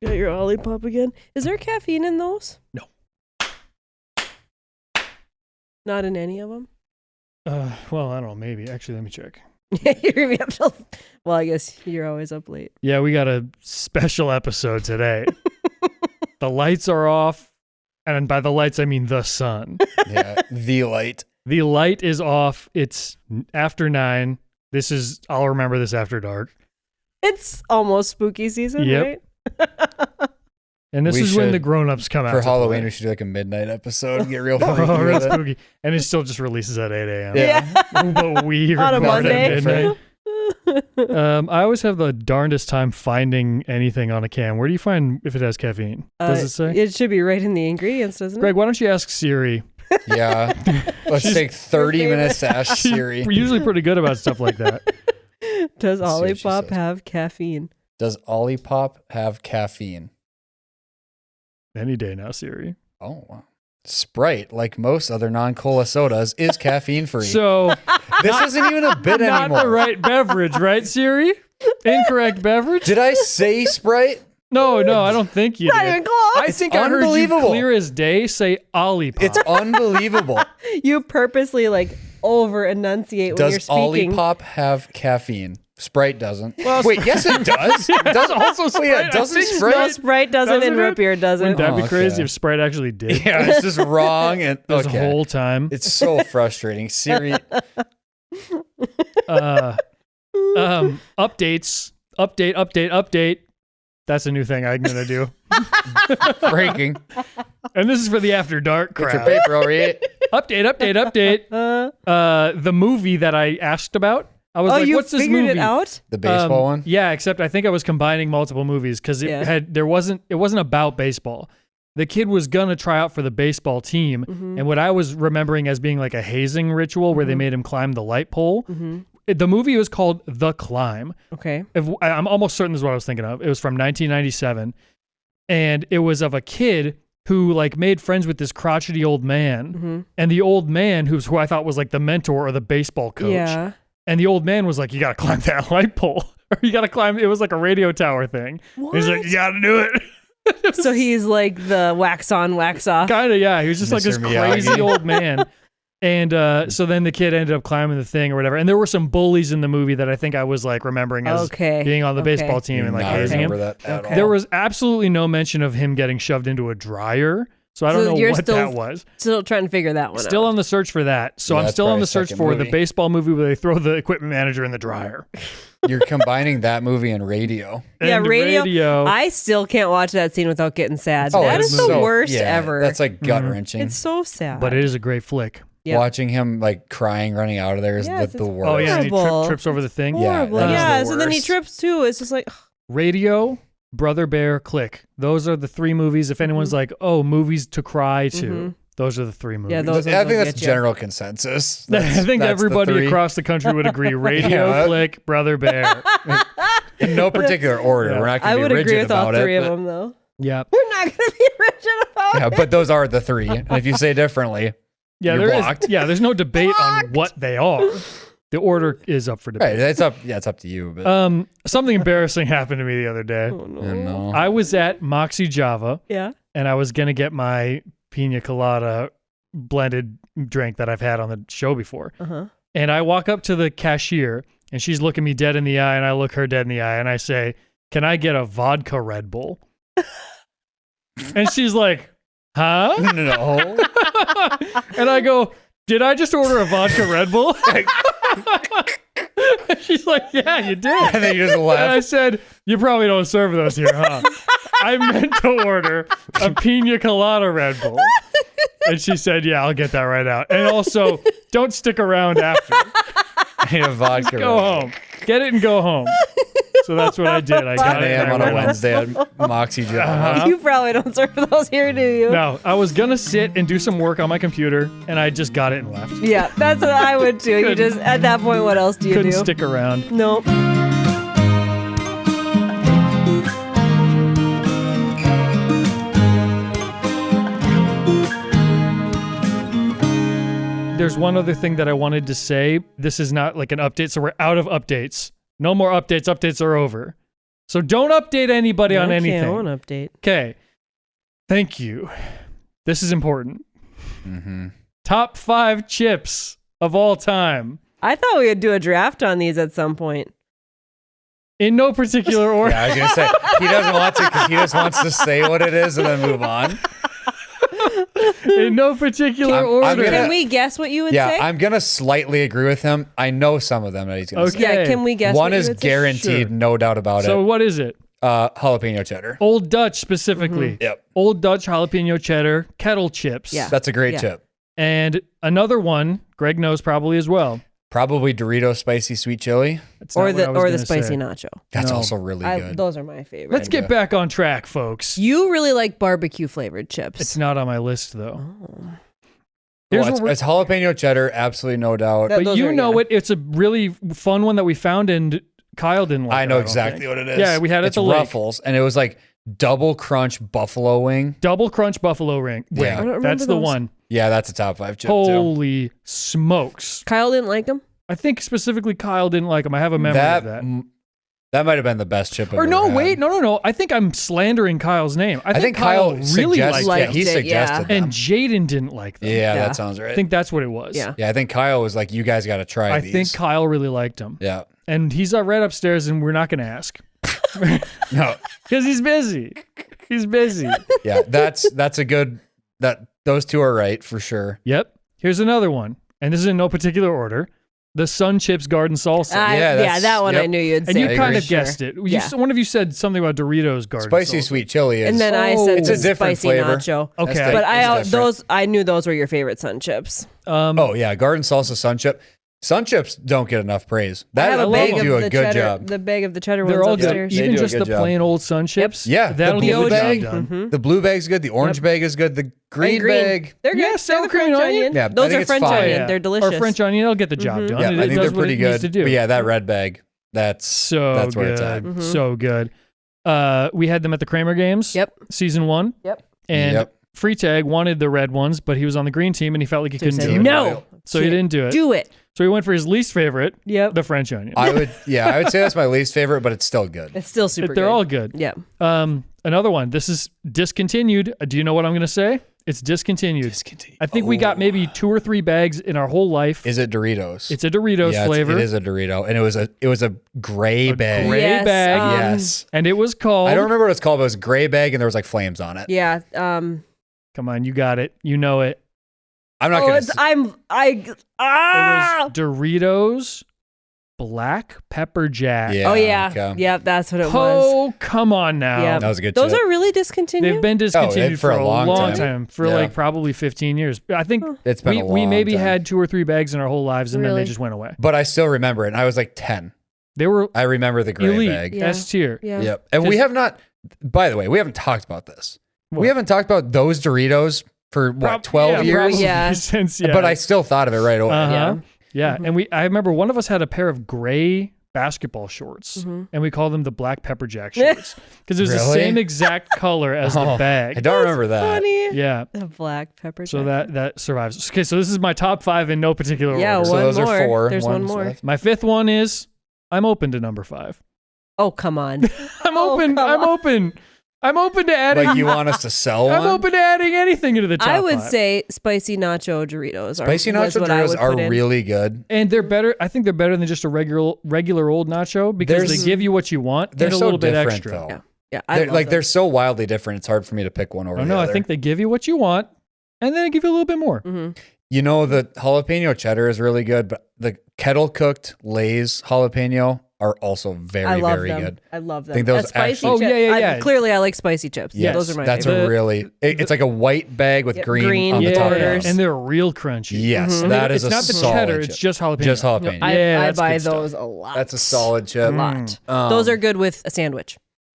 Got your Olipop again. Is there caffeine in those? No. Not in any of them? Well, I don't know. Maybe. Actually, let me check. You're going to be up till... Well, I guess you're always up late. Yeah, we got a special episode today. The lights are off. And by the lights, I mean the sun. Yeah, the light. The light is off. It's after 9. I'll remember this after dark. It's almost spooky season, Yep. right? And this is when the grown-ups come out. For Halloween, we should do like a midnight episode. Get real funny. Oh, real spooky. And it still just releases at 8 a.m. Yeah. But we On a record Monday. at midnight. I always have the darndest time finding anything on a can. Where do you find if it has caffeine? Does it say? It should be right in the ingredients, doesn't Greg, why don't you ask Siri? Yeah. Let's take 30 minutes to ask Siri. We're usually pretty good about stuff like that. it? Does Let's see what she Olipop says. have caffeine? Does Olipop have caffeine? Any day now, Siri. Oh, wow. Sprite, like most other non-cola sodas, is caffeine free. So, this isn't even a bit not anymore. the right beverage, right, Siri? Incorrect beverage? Did I say Sprite? No, I don't think you Not did. even close. I think I heard you unbelievable. clear as day say Olipop. It's unbelievable. You purposely over enunciate when you're Does speaking. Olipop have caffeine? Sprite doesn't. Well, Wait, yes it does. It does also Sprite, yeah, I doesn't think Sprite? No, Sprite doesn't, Doesn't and it? root beer doesn't. Wouldn't that be Oh, crazy okay. if Sprite actually did? Yeah, it's just wrong and This okay. whole time. It's so frustrating. Siri, Updates. Update. That's a new thing I'm going to do. breaking. And this is for the After Dark Get your crowd. paper over here. Update. The movie that I asked about. I was like, you what's this figured movie? it out? The baseball one. Yeah, except I think I was combining multiple movies because it wasn't about baseball. The kid was gonna try out for the baseball team, and what I was remembering as being like a hazing ritual where they made him climb the light pole. The movie was called The Climb. Okay. I'm almost certain this is what I was thinking of. It was from 1997, and it was of a kid who like made friends with this crotchety old man, and the old man who I thought was like the mentor or the baseball coach. Yeah. And the old man was like, you got to climb that light pole. Or you got to climb. It was like a radio tower thing. What? He's like, you got to do it. So he's like the wax on, wax off. Kind of, yeah. He was just like this Mr. Miyagi. crazy old man. And so then the kid ended up climbing the thing or whatever. And there were some bullies in the movie that I think I was like remembering as being on the baseball team and like I hazing him. remember that at all. There was absolutely no mention of him getting shoved into a dryer. So I don't know what that was. Still trying to figure that one out. Still on the search for that. So Yeah, I'm that's still on probably the search second for the movie. baseball movie where they throw the equipment manager in the dryer. You're combining that movie and radio. Yeah, And radio. I still can't watch that scene without getting sad. Oh, That it's is the so- worst yeah, ever. That's like gut wrenching. It's so sad. But it is a great flick. Yeah. Watching him like crying, running out of there is Yes, the it's worst. Oh yeah, and he Horrible. trips over the thing. Yeah, horrible. that is Yeah, the so then he worst. trips too. It's just like, Radio, Brother Bear, Click. Those are the 3 movies. If anyone's like, oh, movies to cry to, those are the 3 movies. Yeah, those I think will that's get you. general consensus. I That's- think that's the everybody 3. across the country would agree. Radio, Yeah. Click, Brother Bear. in no particular order. Yeah. We're not I going to would be rigid agree with all about 3 it. of but- them though. Yeah. We're not going to be rigid about Yeah, it. but those are the 3. And if you say differently, Yeah, You're there is. blocked. Yeah, there's no debate on what they are. The order is up for right, debate. it's up. Yeah, it's up to you. But Something embarrassing happened to me the other day. Oh, no. I don't know. I was at Moxie Java Yeah. and I was gonna get my pina colada blended drink that I've had on the show before. Uh-huh. And I walk up to the cashier and she's looking me dead in the eye and I look her dead in the eye and I say, "Can I get a vodka Red Bull?" And she's like, "Huh?" No. And I go, "Did I just order a vodka Red Bull?" She's like, "Yeah, you did." And then you just And I laugh. said, "You probably don't serve those here, huh?" I meant to order a pina colada Red Bull. And she said, "Yeah, I'll get that right out. And also, don't stick around after. I need a vodka. Go home. Get it and go home." So that's what I did. I got 10 it. a.m. and on I a went. Wednesday at Moxie Java. Uh-huh. You probably don't serve those here, do you? No, I was going to sit and do some work on my computer, and I just got it and left. Yeah, that's what I would too. You Couldn't- just, at that point, what else do you Couldn't do? stick around. Nope. There's one other thing that I wanted to say. This is not like an update, so we're out of updates. No more updates. Updates are over. So don't update anybody on anything. I won't update. Okay. Thank you. This is important. Mm-hmm. Top 5 chips of all time. I thought we would do a draft on these at some point. In no particular order. Yeah, I was gonna say he doesn't want to because he just wants to say what it is and then move on. In no particular order. Can we guess what you would say? Yeah, I'm gonna slightly agree with him. I know some of them that he's gonna say. Yeah, can we guess? One what is you would say? guaranteed, Sure. no doubt about So it. what is it? Jalapeno cheddar. Old Dutch specifically. Yep, Old Dutch jalapeno cheddar, kettle chips. Yeah. that's a great Yeah. chip. And another one, Greg knows probably as well. Probably Doritos spicy sweet chili. That's not Or what I the was or gonna the spicy say. nacho. That's No. also really good. Those are my favorite. Let's get back on track, folks. You really like barbecue flavored chips. It's not on my list though. Oh. Here's Well, what we're- it's jalapeno cheddar, absolutely no doubt. That- but those you are- know yeah. it. It's a really fun one that we found, and Kyle didn't like. I it, know don't exactly think. what it is. Yeah, we had it at it's the lake. Ruffles, and it was like double crunch buffalo wing. Double crunch buffalo wing. Yeah. I don't remember That's the those. one. Yeah, that's a top 5 chip too. Holy smokes! Kyle didn't like them. I think specifically Kyle didn't like them. I have a memory of that. That might have been the best chip. I've Or no, ever had. wait, no. I think I'm slandering Kyle's name. I think Kyle really suggested. liked Yeah, them. he it, yeah. suggested them. And Jaden didn't like them. Yeah, Yeah. that sounds right. I think that's what it was. Yeah. Yeah, I think Kyle was like, "You guys got to try I these." think Kyle really liked them. Yeah. And he's right upstairs, and we're not going to ask No. because he's busy. He's busy. Yeah, that's a good. Those two are right for sure. Yep. Here's another one, and this is in no particular order. The Sun Chips Garden Salsa. Yeah, that one I yep. knew you'd say. and you I kind agree. of guessed it. Yeah. One of you said something about Doritos Garden Spicy Salsa. sweet chili is. And then I said It's a the different spicy flavor. nacho. Okay. That's But It's different. I knew those were your favorite Sun chips. Oh yeah, garden salsa sun chip. Sun chips don't get enough praise. I have That a they bag do of a the good cheddar, job. The bag of the cheddar They're ones all upstairs. good. They Even do a just good the job. plain old Sun Chips. Yeah, That'll the get blue the job bag, done. the blue bag's good. The orange bag is good. The green bag. They're good. Yeah, They're sour the cream French and onion. onion. Yeah, I Those think are it's French fine. onion. They're delicious. Or French onion, it'll get the job done. Yeah, It I think does they're what pretty it needs good. to do. But yeah, that red bag. That's So where it's good. at. So good. We had them at the Cramer games. Yep. Season 1. Yep. And Yep. Free Tag wanted the red ones, but he was on the green team and he felt like he couldn't said, do it. no. So he didn't do it. Do it. So he went for his least favorite, Yep. the French onion. I would say that's my least favorite, but it's still good. It's still super They're good. all good. Yeah. Another one. This is Discontinued. Do you know what I'm going to say? It's Discontinued. I think we got maybe 2 or 3 bags in our whole life. Is it Doritos? It's a Doritos yeah, flavor. It is a Dorito, and it was a gray bag. gray Yes, bag. Yes. And it was called. I don't remember what it's called, but it was a gray bag, and there was like flames on it. Yeah. Come on, you got it. You know it. I'm not Oh, gonna. it's It was Doritos Black Pepper Jack. Yeah. Oh yeah. okay. Yeah, that's what it was. Oh, come on now. Yeah. That was a good. Those chip. are really discontinued. They've been discontinued for for a a long long time. time. For Yeah. like probably 15 years. I think It's been a long we maybe time. had 2 or 3 bags in our whole lives and then Really? they just went away. But I still remember it. And I was like 10. They were I remember the gray elite, bag. Yeah. S tier. Yeah. Yep. And we 'Cause- have not. By the way, we haven't talked about this. What? We haven't talked about those Doritos for what 12 years. probably Yeah. Since, But I still thought of it right away. Uh-huh. Yeah. Yeah. And I remember one of us had a pair of gray basketball shorts Mm-hmm. and we called them the Black Pepper Jack shorts because it was the Really? same exact color as the Oh, bag. I don't remember that. Funny. Yeah. The black pepper. So jack. that survives. Okay, so this is my top 5 in no particular Yeah, order. So one those more. are 4. There's one ones more. left. My 5th one is I'm open to number 5. Oh come on. I'm Oh, open. come I'm on. open. I'm open to adding. Like you want us to sell one? I'm open to adding anything into the top I would 5. say spicy nacho Doritos. Spicy was nacho what I Doritos would are put in. really good. And they're better. I think they're better than just a regular old nacho because There's- they give you what you want They're and a so little bit different extra. though. Yeah. Yeah. I love They're them. so wildly different. It's hard for me to pick one over Oh the no, I other. think they give you what you want and then they give you a little bit more. Mhm. You know, the jalapeno cheddar is really good, but the kettle cooked Lay's jalapeno are also very, I love very them. good. I love them. think those And spicy actually- Oh, chips. yeah, yeah. Clearly, I like spicy chips. Yes, Those are my that's favorite. a really. It's like a white bag with Yep, green, green on the top. borders. And they're real crunchy. Yes, Mhm. that is It's a not the solid cheddar, chip. it's just jalapeno. Just jalapeno. I that's buy good stuff. those a lot. That's a solid chip. A lot. Um, Those are good with a sandwich.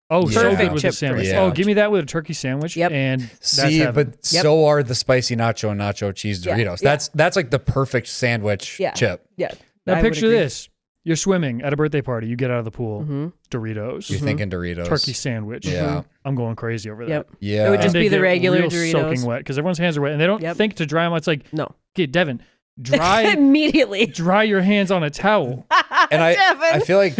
Oh, so Perfect good with the chip for sandwich. a Oh, sandwich. give me that with a turkey sandwich. Yep. And that's See, heaven. but Yep. so are the spicy nacho cheese Yeah, Doritos. yeah. That's like the perfect sandwich Yeah. chip. Yeah. Now I would picture agree. this. You're swimming at a birthday party. You get out of the pool. Mm-hmm. Doritos. You're thinking Doritos. Turkey sandwich. Yeah. I'm going crazy over that. Yep. Yeah. It would just And they be the get regular real Doritos. soaking wet because everyone's hands are wet and they don't Yep. think to dry them. It's like, No. okay, Devin, dry Immediately. dry your hands on a towel. and I Devin. feel like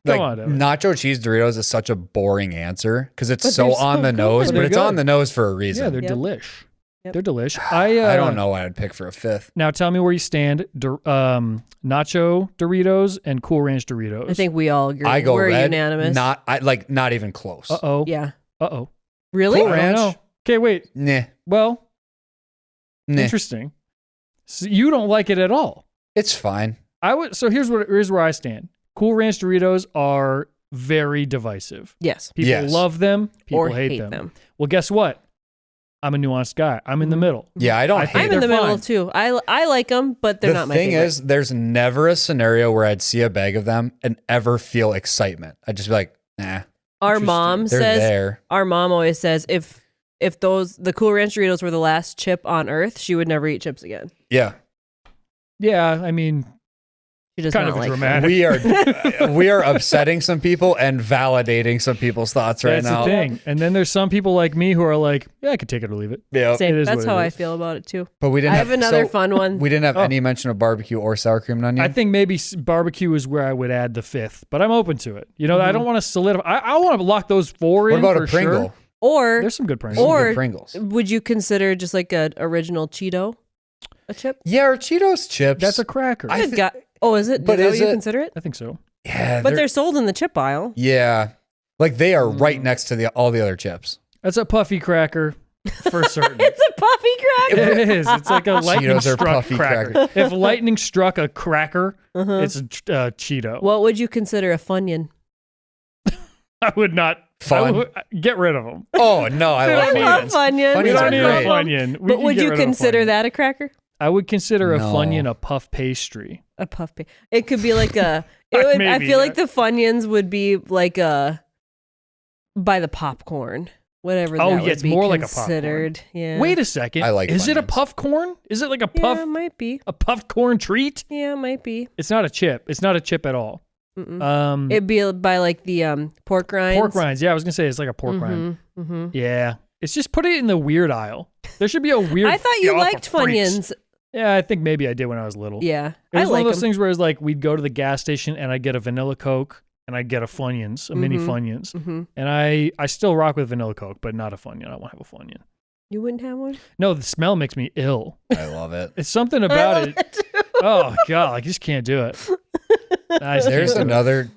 like on, Devin. nacho cheese Doritos is such a boring answer because it's But so they're so on the good. nose, but They're it's good. on the nose for a reason. Yeah, they're Yep. delish. Yep. They're delish. I don't know what I'd pick for a fifth. Now tell me where you stand. Nacho Doritos and Cool Ranch Doritos. I think we all agree. I go We're red. unanimous. Not even close. Uh-oh. Yeah. Uh-oh. Really? Cool I don't Ranch? know. Okay, wait. Nah. Well, Nah. interesting. So you don't like it at all. It's fine. So here's where I stand. Cool Ranch Doritos are very divisive. Yes. People Yes. love them. People Or hate hate them. Well, guess what? I'm a nuanced guy. I'm in the middle. Yeah, I don't I hate think I'm it. in the they're middle fine. too. I like them, but they're The not my thing favorite. is, there's never a scenario where I'd see a bag of them and ever feel excitement. I'd just be like, nah, Our mom they're says there. our mom always says if the Cool Ranch Doritos were the last chip on Earth, she would never eat chips again. Yeah. Yeah, I mean, She does kind not of like dramatic. We are upsetting some people and validating some people's thoughts right That's now. the thing. And then there's some people like me who are like, yeah, I could take it or leave it. Yeah. them. Same. It is That's what how it I is. feel about it too. But we didn't I have another so fun one. We didn't have Oh. any mention of barbecue or sour cream and onion. I think maybe barbecue is where I would add the fifth, but I'm open to it. You know, I don't want to solidify. I want to lock those four what in about for a Pringle? sure. Or There's some good Pringles. Or- Good Pringles. would you consider just like a original Cheeto a chip? Yeah, or Cheetos chips. That's a cracker. I Good guy. Oh, is it? but Is that is what you it- consider it? I think so. yeah, But they're sold in the chip aisle. yeah, like they are right next to all the other chips. That's a puffy cracker for certain. It's a puffy cracker. It is. It's like a lightning Cheetos are struck puffy cracker. cracker. If lightning struck a cracker, Uh-huh. it's a Cheeto. What would you consider a Funyun? I would not. Fun. Get rid of them. Oh no, I Dude, love I Funyuns. love Funyuns. Funyuns. We Funyuns don't are need great. a Funyun. We But can would get you rid of a consider Funyun. that a cracker? I would consider a No. Funyun a puff pastry. A puff pastry. It could be like a. I Maybe, feel like the Funyuns would be like a. By the popcorn, whatever. Oh, that yeah, would it's be more like a popcorn. considered. Yeah. Wait a second. I like Is it a Funyuns. puff corn? Is it like a Yeah, puff it might be. a puffed corn treat? Yeah, it might be. It's not a chip. It's not a chip at all. Mm-mm. It'd be by like the pork rinds. Pork rinds. Yeah, I was gonna say it's like a pork rind. Mm-hmm. Yeah. It's just put it in the weird aisle. There should be a weird I thought you aisle liked for freaks. Funyuns. Yeah, I think maybe I did when I was little. Yeah, It was I one like of those them. things where it's like we'd go to the gas station and I'd get a vanilla Coke and I'd get a Funyuns, a mini Funyuns. Mm-hmm. And I still rock with vanilla Coke, but not a Funyun. I won't have a Funyun. You wouldn't have one? No, the smell makes me ill. I love it. It's something I about love it. it too. Oh god, I just can't do it. I just There's can't do it. another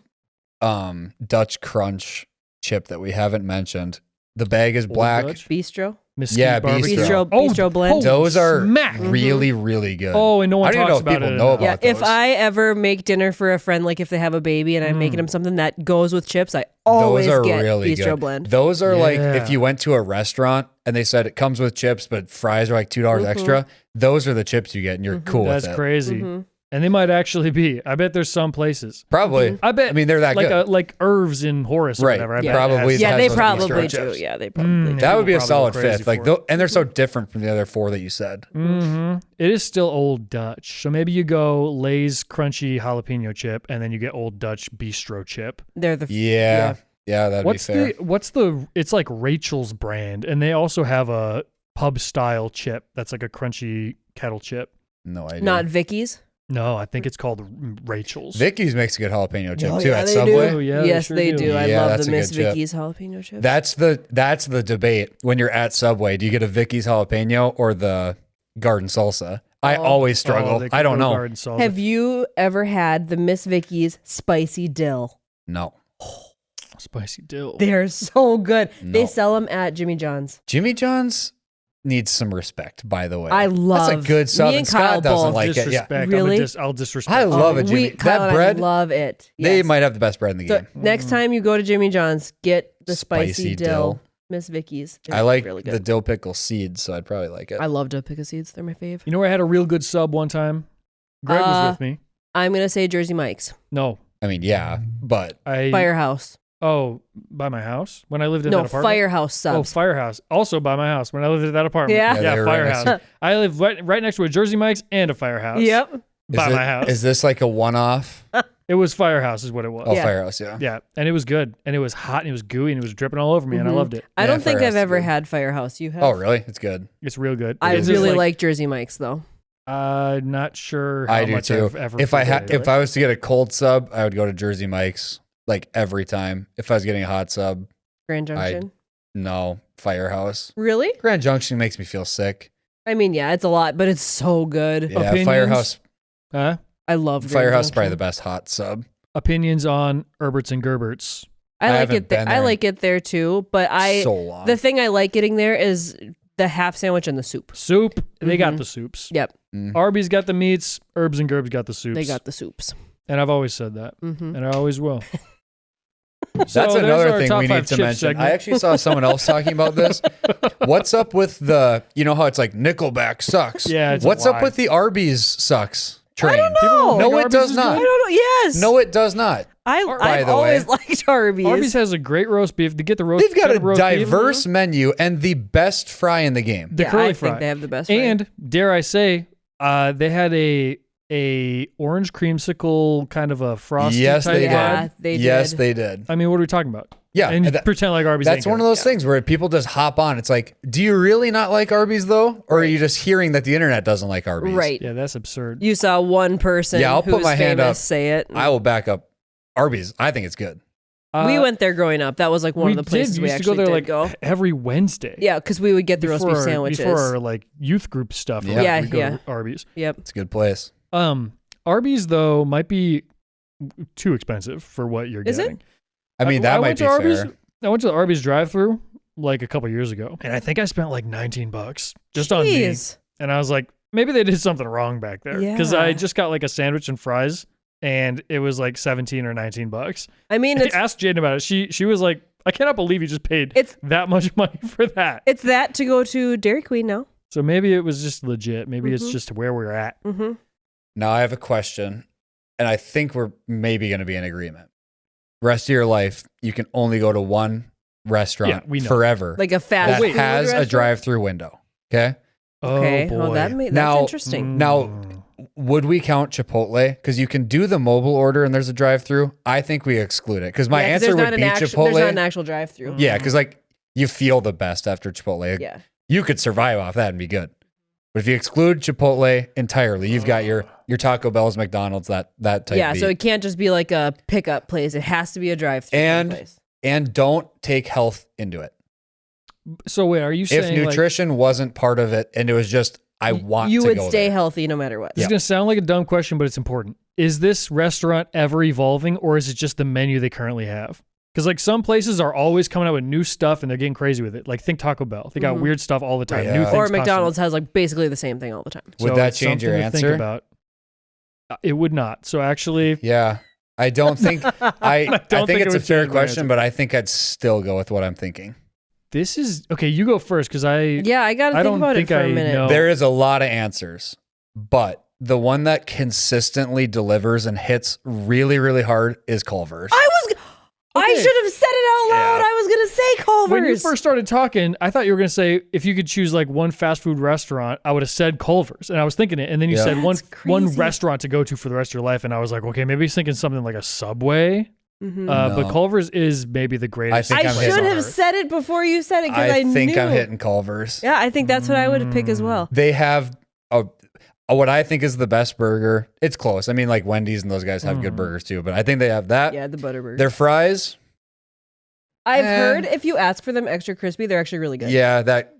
Dutch Crunch chip that we haven't mentioned. The bag is Old black. Dutch? Bistro. Mesquite Yeah, barbecue. Bistro. Bistro blend. holy Those are smack. really, really good. Oh, and no one I don't even talks know if about people it know enough. about Yeah, if those. I ever make dinner for a friend, like if they have a baby and I'm making them something that goes with chips, I always Those are get really Bistro good. blend. Those are like Yeah. if you went to a restaurant and they said it comes with chips, but fries are like $2 extra. Those are the chips you get, and you're cool That's with it. crazy. Mhm. And they might actually be. I bet there's some places. Probably. I bet. I mean, they're that like good. like Irv's in Horace or Right. whatever. I Yeah. bet it Probably has- Yeah, has they those probably Bistro do. chips. Yeah, they probably do. That would be a People solid probably go fifth. crazy Like, for it. and they're so different from the other four that you said. Mm-hmm. It is still Old Dutch. So maybe you go Lay's crunchy jalapeno chip, and then you get Old Dutch bistro chip. They're the Yeah. Yeah, that'd What's be fair. what's the? It's like Rachel's brand, and they also have a pub style chip that's like a crunchy kettle chip. No idea. not Vicky's. No, I think it's called Rachel's. Vicky's makes a good jalapeno chip Oh, too yeah, at they Subway. Oh, yeah, yes, sure they do. I Yeah, love that's the a Miss good chip. Vicky's jalapeno chips. That's the debate when you're at Subway. Do you get a Vicky's jalapeno or the garden salsa? I always struggle. they I don't could go know. garden salsa. Have you ever had the Miss Vicky's spicy dill? No. Spicy dill. They're so good. They No. sell them at Jimmy John's. Jimmy John's needs some respect, by the way. I love. That's a good sub. Me and and Kyle Scott doesn't both. like it. Yeah. Disrespect. Really? I'll disrespect. I you. love it, Jimmy. Kyle That and bread, I love it. they Yes. might have the best bread in the So game. next time you go to Jimmy John's, get the spicy, Spicy dill. dill. Miss Vicky's. They're I like really the good. dill pickle seeds, so I'd probably like it. I love dill pickle seeds. They're my fave. You know where I had a real good sub one time? Greg was with me. I'm gonna say Jersey Mike's No, I mean, yeah, but Firehouse. Oh, by my house when I lived in No, that apartment. Firehouse subs. Oh, Firehouse. Also by my house when I lived in that apartment. Yeah. Yeah, Yeah, they were right Firehouse. next I live right next to a Jersey Mike's and a Firehouse. Yep. By my house. Is this like a one-off? It was Firehouse is what it was. Oh, Yeah. Firehouse, yeah. Yeah, and it was good, and it was hot, and it was gooey, and it was dripping all over me, and I Mhm. loved it. I Yeah, don't think Firehouse I've is ever good. had Firehouse. You have? Oh, really? It's good. It's real good. I It's just really like Jersey Mike's though. Not sure how I do much too. I've ever. If I played it. if I was to get a cold sub, I would go to Jersey Mike's. like every time. If I was getting a hot sub, Grand Junction. no, Firehouse. Really? Grand Junction makes me feel sick. I mean, yeah, it's a lot, but it's so good. Yeah, Opinions? Firehouse. Huh? I love Grand Firehouse is Junction. probably the best hot sub. Opinions on Herberts and Gerberts. I like haven't it. been I there like it there too. But So long. the thing I like getting there is the half sandwich and the soup. Soup. They got the soups. Yep, Arby's got the meats. Herbs and Gerbs got the soups. they got the soups. And I've always said that. Mm-hmm. And I always will. That's So there's another our thing top we five need to chip mention. segment. I actually saw someone else talking about this. What's up with you know how it's like Nickelback sucks? Yeah, it's What's a up lie. with the Arby's sucks train? I don't People know. don't No, think it Arby's does is not. I good? don't know. Yes. No, it does not. I've By the always way. liked Arby's. Arby's has a great roast beef. To get the roast, They've got a roast beef, diverse menu and the best fry in the game. the Yeah, curly I fry. think they have the best fry. And dare I say, they had a orange creamsicle kind of a frosty Yes, type they Yeah, vibe. they Yes, did. they did. I mean, what are we talking about? Yeah, and and that- pretend like Arby's. That's ain't one good. of those things where people just hop on. It's like, do you really not like Arby's though? Or are you just hearing that the internet doesn't like Arby's? Right. Yeah, that's absurd. You saw one person Yeah, I'll put who's my hand famous up. say it. I will back up Arby's. I think it's good. We went there growing up. That was like one of the places we used to actually go there did like go. every Wednesday. Yeah, because we would get the roast beef Before our- sandwiches. Before our like youth group stuff. Yeah. right? Yeah, We'd go yeah. to Arby's. Yep. It's a good place. Arby's though might be too expensive for what you're Is it? getting. I mean, that might went be to Arby's, fair. I went to the Arby's drive-through like a couple years ago, and I think I spent like $19 just on me. Jeez. And I was like, maybe they did something wrong back there because I Yeah. just got like a sandwich and fries, and it was like $17 or $19. I mean, I it's asked Jaden about it. She was like, I cannot believe you just paid It's- that much money for that. it's that to go to Dairy Queen now. So maybe it was just legit. Maybe it's Mhm. just where we're at. Mm-hmm. Now I have a question, and I think we're maybe going to be in agreement. Rest of your life, you can only go to one restaurant Yeah, we know. forever Like a fast that food has a restaurant? drive-through window. Okay. Okay. Oh Well, boy. that's Now- interesting. Now, would we count Chipotle? Because you can do the mobile order and there's a drive-through. I think we exclude it because my Yeah, 'cause answer there's would not be an actual, Chipotle. There's not an actual drive-through. Yeah, because like you feel the best after Chipotle. Yeah. You could survive off that and be good. But if you exclude Chipotle entirely, you've got your Taco Bell's, McDonald's, that type. Yeah. beat. So it can't just be like a pickup place. It has to be a drive-through And- place. and don't take health into it. So wait, are you If saying like, nutrition wasn't part of it and it was just I want You to would go stay there. healthy no matter what. this is going to sound like a dumb question, but it's important. Is this restaurant ever evolving, or is it just the menu they currently have? Because like some places are always coming out with new stuff and they're getting crazy with it. Like think Taco Bell. They got weird stuff all the time. Yeah. New things Or constantly. McDonald's has like basically the same thing all the time. Would So that it's change your something to think answer? about. It would not. So actually, Yeah. I don't think I don't think think it it's a would fair change my question, answer. but I think I'd still go with what I'm thinking. this is okay. You go first because Yeah, I got to I think don't about it think for I a minute. know. There is a lot of answers, but the one that consistently delivers and hits really, really hard is Culver's. I Okay. should have said it out loud. Yeah. I was going to say Culver's. when you first started talking, I thought you were going to say if you could choose like one fast food restaurant, I would have said Culver's, and I was thinking it. And then you Yeah. said one That's crazy. restaurant to go to for the rest of your life, and I was like, okay, maybe he's thinking something like a Subway. Mhm. But No. Culver's is maybe the greatest. I think I I'm should hitting have Earth. said it before you said it because I think knew. I'm hitting Culver's. Yeah, I think that's what I would pick as well. They have what I think is the best burger. It's close. I mean, like Wendy's and those guys have good burgers too, but I think they have that. Yeah, the Butterburger. Their fries, I've Eh. heard if you ask for them extra crispy, they're actually really good. yeah, that.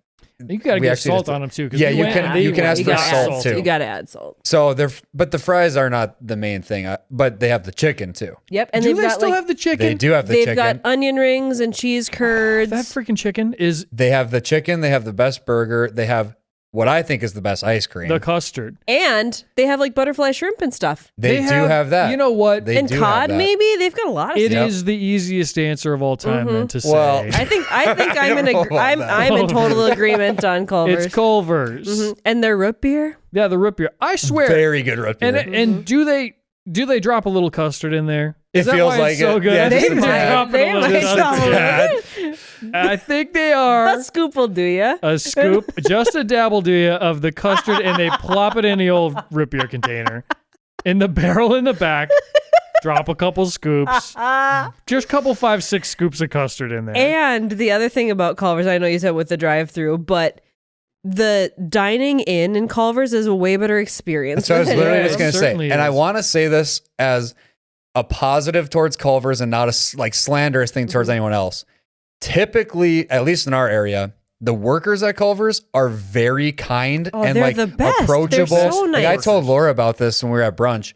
You got to We get actually salt just- on them too. 'cause Yeah, we you went can- and they you can were ask for gotta add salt, too. You got to add salt. So but the fries are not the main thing, but they have the chicken too. Yep, and Do they've they got still like have the chicken? They do have the they've chicken. got onion rings and cheese curds. That freaking chicken is They have the chicken. They have the best burger. They have what I think is the best ice cream. the custard. and they have like butterfly shrimp and stuff. They do have that. You know what? They and do have cod, that. maybe they've got a lot of It stuff. is the easiest answer of all time then to say. Well, I think I'm don't in know about I'm that. I'm in total agreement on Culver's. it's Culver's. Mhm. And their root beer. Yeah, the root beer. I swear. Very good root beer. And do they drop a little custard in there? It Is that feels why it's like so it. good? Yeah, I just think a they're tad. dropping They a little might bit. drop a tad. I think they are. A scoop will do ya. A scoop, just a dabble do ya of the custard, and they plop it in the old root beer container. In the barrel in the back, drop a couple scoops. Just couple 5-6 scoops of custard in there. And the other thing about Culver's, I know you said with the drive-through, but the dining in Culver's is a way better experience. That's what I was than literally anywhere just going else. to say. certainly And I is. want to say this as a positive towards Culver's and not a like slanderous thing towards anyone else. Typically, at least in our area, the workers at Culver's are very kind and they're like the best. approachable. They're so Like I nice. told Laura about this when we were at brunch.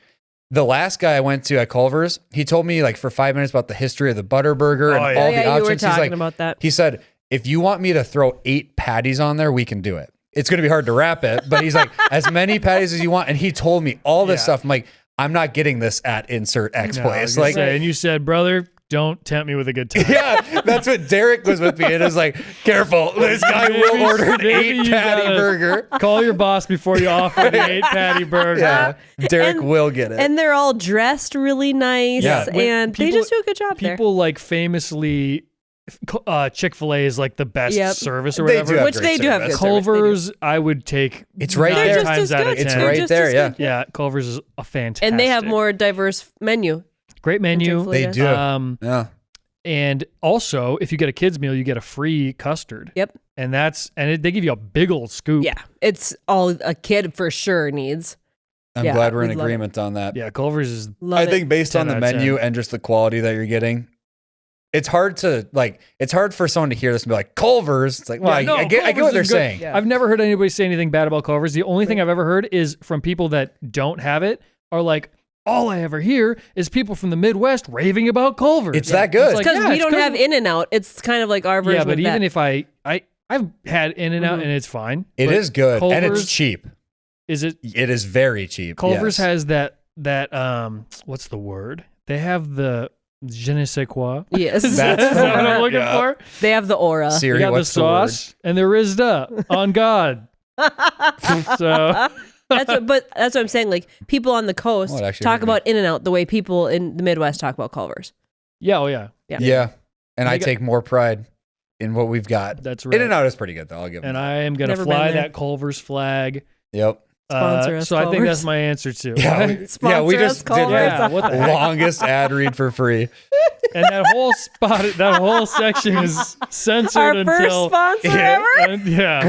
The last guy I went to at Culver's, he told me like for 5 minutes about the history of the butter burger and all the you were options. talking He's like, about that. he said, if you want me to throw 8 patties on there, we can do it. It's going to be hard to wrap it, but he's like, as many patties as you want. And he told me all this stuff. I'm like, I'm not getting this at insert X place. Like, and you said, brother, don't tempt me with a good time. yeah, that's what Derek was with me. And it was like, careful, this guy will order an 8-patty burger. Call your boss before you offer the 8-patty burger. Yeah, Derek will get it. And they're all dressed really nice. Yeah. And they just do a good job there. People like famously, Chick-fil-A is like the best service or They whatever. do have Which great they do have service. good service. Culver's, I would take. It's right 9 there. They're just times as out of good. 10. It's They're right just there, as yeah. good. Yeah, Culver's is a fantastic. And they have more diverse menu. great menu. Chick-fil-A They does. do. Yeah. And also, if you get a kid's meal, you get a free custard. Yep. And they give you a big old scoop. Yeah. It's all a kid for sure needs. I'm Yeah, glad we're in we love agreement on that. Yeah, Culver's is. Love I it. think based 10 on the out of 10. menu and just the quality that you're getting, it's hard for someone to hear this and be like, Culver's. It's like, well, Yeah, no, I get what Culver's they're is good. saying. Yeah. I've never heard anybody say anything bad about Culver's. The only thing I've ever heard is from people that don't have it are like, all I ever hear is people from the Midwest raving about Culver's. It's that good. It's like, Because yeah, we it's don't have In-N-Out. It's kind of like our version Yeah, but of even that. if I've had In-N-Out and it's fine. It but is good and Culver's- it's cheap. Is it? It is very cheap. Culver's yes. has that what's the word? They have the je ne sais quoi. Yes. That's Is that what I'm looking Yeah. for? They have the aura. Siri, They got the what's the word? sauce and they're Rizda on God. So But that's what I'm saying. Like people on the coast Oh, it actually talk hurt me. about In-N-Out the way people in the Midwest talk about Culver's. yeah, oh yeah, Yeah. And They I got- take more pride in what we've got. that's right. In-N-Out is pretty good though. I'll give them And that. I am gonna Never been fly there. that Culver's flag. Yep. Sponsor us, So I think Culver's. that's my answer too. Yeah, we Sponsor us, just did Culver's. Yeah, what the the heck? longest ad read for free. And that whole section is censored Our until first sponsor Yeah. ever. yeah.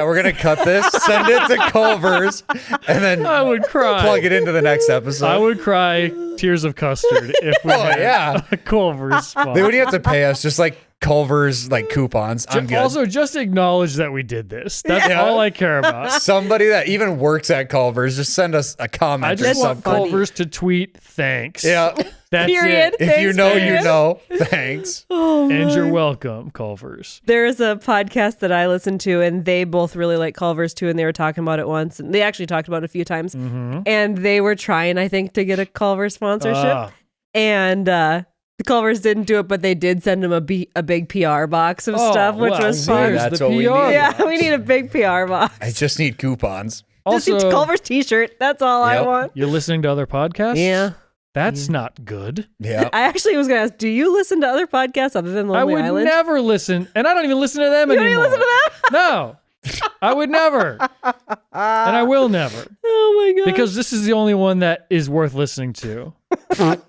We're gonna cut this, send it to Culver's, and then I would cry. plug it into the next episode. I would cry tears of custard if we had yeah. a Culver's spot. They wouldn't have to pay us, just like Culver's like coupons. I'm good. Also, just acknowledge that we did this. That's Yeah. all I care about. Somebody that even works at Culver's, just send us a comment. I or just want something. funny. Culver's to tweet thanks. Yeah. That's Period. it. If you Thanks, know, period. you know. Thanks. Oh, And you're my. welcome, Culver's. There is a podcast that I listen to, and they both really like Culver's too, and they were talking about it once, and they actually talked about it a few times, and they were trying, I think, to get a Culver's sponsorship, Ah. and the Culver's didn't do it, but they did send him a big PR box of Oh, stuff, which well, was where's fun. That's the what we PR need. Yeah, box? we need a big PR box. I just need coupons. Just need Also, a Culver's t-shirt. That's all I Yep. want. you're listening to other podcasts? Yeah. That's not good. Yeah. I actually was going to ask, do you listen to other podcasts other than I Lonely would Island? never listen, and I don't even listen to them You don't anymore. even listen to them? No, I would never, and I will never, Oh my God. because this is the only one that is worth listening to. And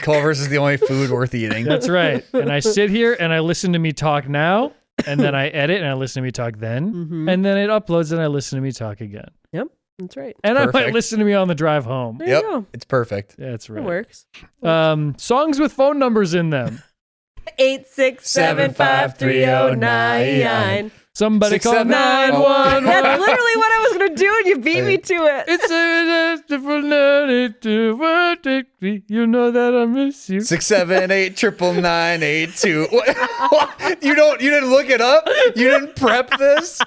Culver's is the only food worth eating. That's right. And I sit here and I listen to me talk now, and then I edit and I listen to me talk then, Mm-hmm. and then it uploads and I listen to me talk again. Yep, that's right. And I might Perfect. listen to me on the drive home. There Yep. you go. It's perfect. That's It right. works. Songs with phone numbers in them. 8675309. Somebody call 679. 911. That's literally what I was gonna do, and you beat me to it. It's a beautiful night to work with me. You know that I miss you. 678-999-82. What? You didn't look it up? You didn't prep this?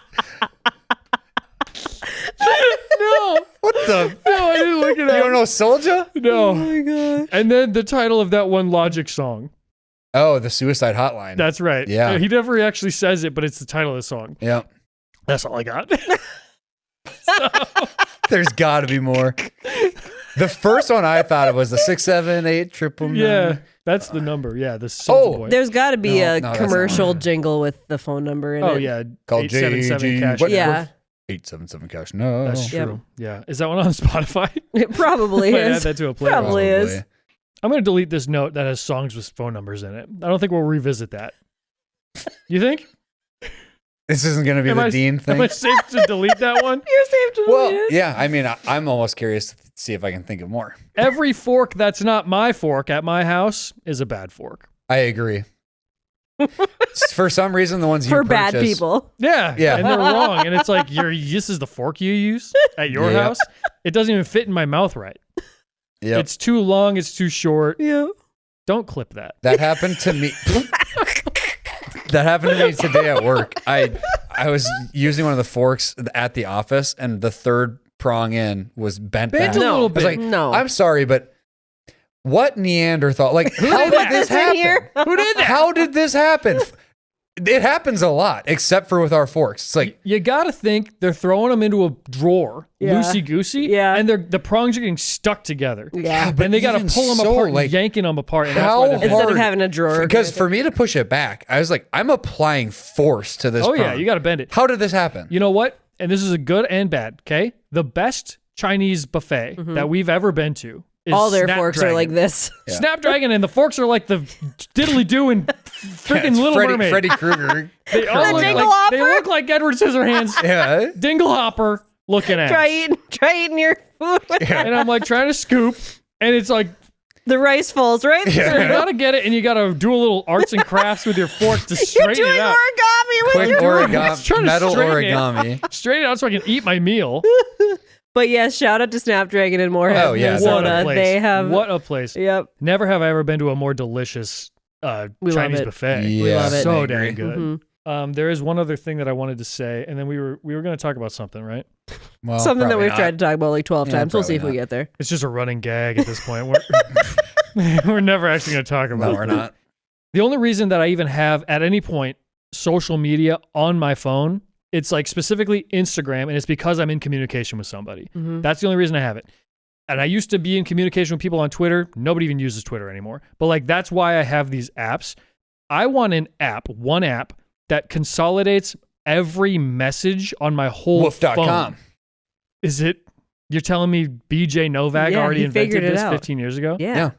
No, What the? no, I didn't look it You don't up. know Soulja? No. Oh my gosh. And then the title of that one Logic song. Oh, the Suicide Hotline. That's right. Yeah. He never actually says it, but it's the title of the song. Yeah. That's all I got. There's got to be more. The first one I thought of was the 678-999. Yeah, that's the number. Yeah, the Soulja Oh, Boy. There's got to be No, a that's commercial not. jingle with the phone number in Oh it. yeah, Called 877 JG. cash. What- Yeah, 877 cash. No. That's Yep. true. Yeah, is that one on Spotify? it probably Might add is. that to a playlist. Probably is. I'm gonna delete this note that has songs with phone numbers in it. I don't think we'll revisit that. You think? This isn't going to be Am the I- Dean thing. Am I safe to delete that one? You're safe to Well, delete it. yeah. I mean, I'm almost curious see if I can think of more. Every fork that's not my fork at my house is a bad fork. I agree. For some reason, the ones you For bad purchase- people. Yeah. And they're wrong. And it's like, this is the fork you use at your house? It doesn't even fit in my mouth right. Yep. It's too long. It's too short. Yeah. Don't clip that. That happened to me. That happened to me today at work. I was using one of the forks at the office, and the third prong in was bent back. A little I was bit. like, No. I'm sorry, but what Neanderthal? Like, how did this happen? Who did that? How did this happen? It happens a lot, except for with our forks. It's like, You got to think they're throwing them into a drawer, Yeah. loosey-goosey, Yeah. and the prongs are getting stuck together. Yeah. but And they got to even pull them so, apart and like, yanking them apart. And how that's why they're Instead bad. of having a drawer. because for me to push it back, I was like, I'm applying force to this. Oh, yeah, prong. you got to bend it. How did this happen? You know what? And this is a good and bad, okay? The best Chinese buffet that we've ever been to is All their forks are Snapdragon. like this. Yeah. Snapdragon, and the forks are like the diddly-do and freaking It's Little Mermaid. Freddy Krueger. They all look Dingle like, they Hopper? look like Edward Scissorhands. Yeah. Dingle Hopper looking at. Try eating your food. And I'm like trying to scoop, and it's like, The rice falls right so you through. gotta get it, and you gotta do a little arts and crafts with your fork to You're straighten doing it out. origami with Quick your Trying origami, to metal straighten it. origami. Straighten it out so I can eat my meal. But yes, shout out to Snapdragon in Moorhead, Oh, yeah, What a Minnesota. place. They have What a place. Yep. Never have I ever been to a more delicious We love Chinese it. buffet. Yeah, love it. So I agree. dang good. Mhm. There is one other thing that I wanted to say, and then we were going to talk about something, right? Well, Something that probably we've not. tried to talk about like 12 Yeah, times. We'll see if probably we not. get there. It's just a running gag at this point. We're never actually going to talk about No, it. we're not. The only reason that I even have at any point social media on my phone, it's like specifically Instagram, and it's because I'm in communication with somebody. That's the only reason I have it. And I used to be in communication with people on Twitter. Nobody even uses Twitter anymore. But like that's why I have these apps. I want one app that consolidates every message on my whole phone. Wolf.com. Is it? You're telling me BJ Novak Yeah, already he invented figured it this out. 15 years ago? Yeah.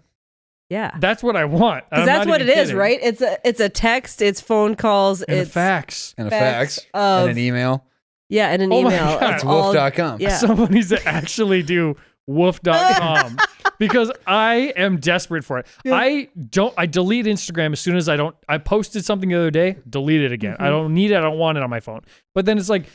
Yeah. That's what I want. Because that's what it is, right? It's a text, it's phone calls, And it's fax. And a Facts fax. of- And an email. yeah, and an Oh my email. God. It's It's all wolf.com. yeah. Someone needs to actually do woof.com because I am desperate for it. I delete Instagram as soon as I posted something the other day, delete it again. I don't need it. I don't want it on my phone. But then it's like,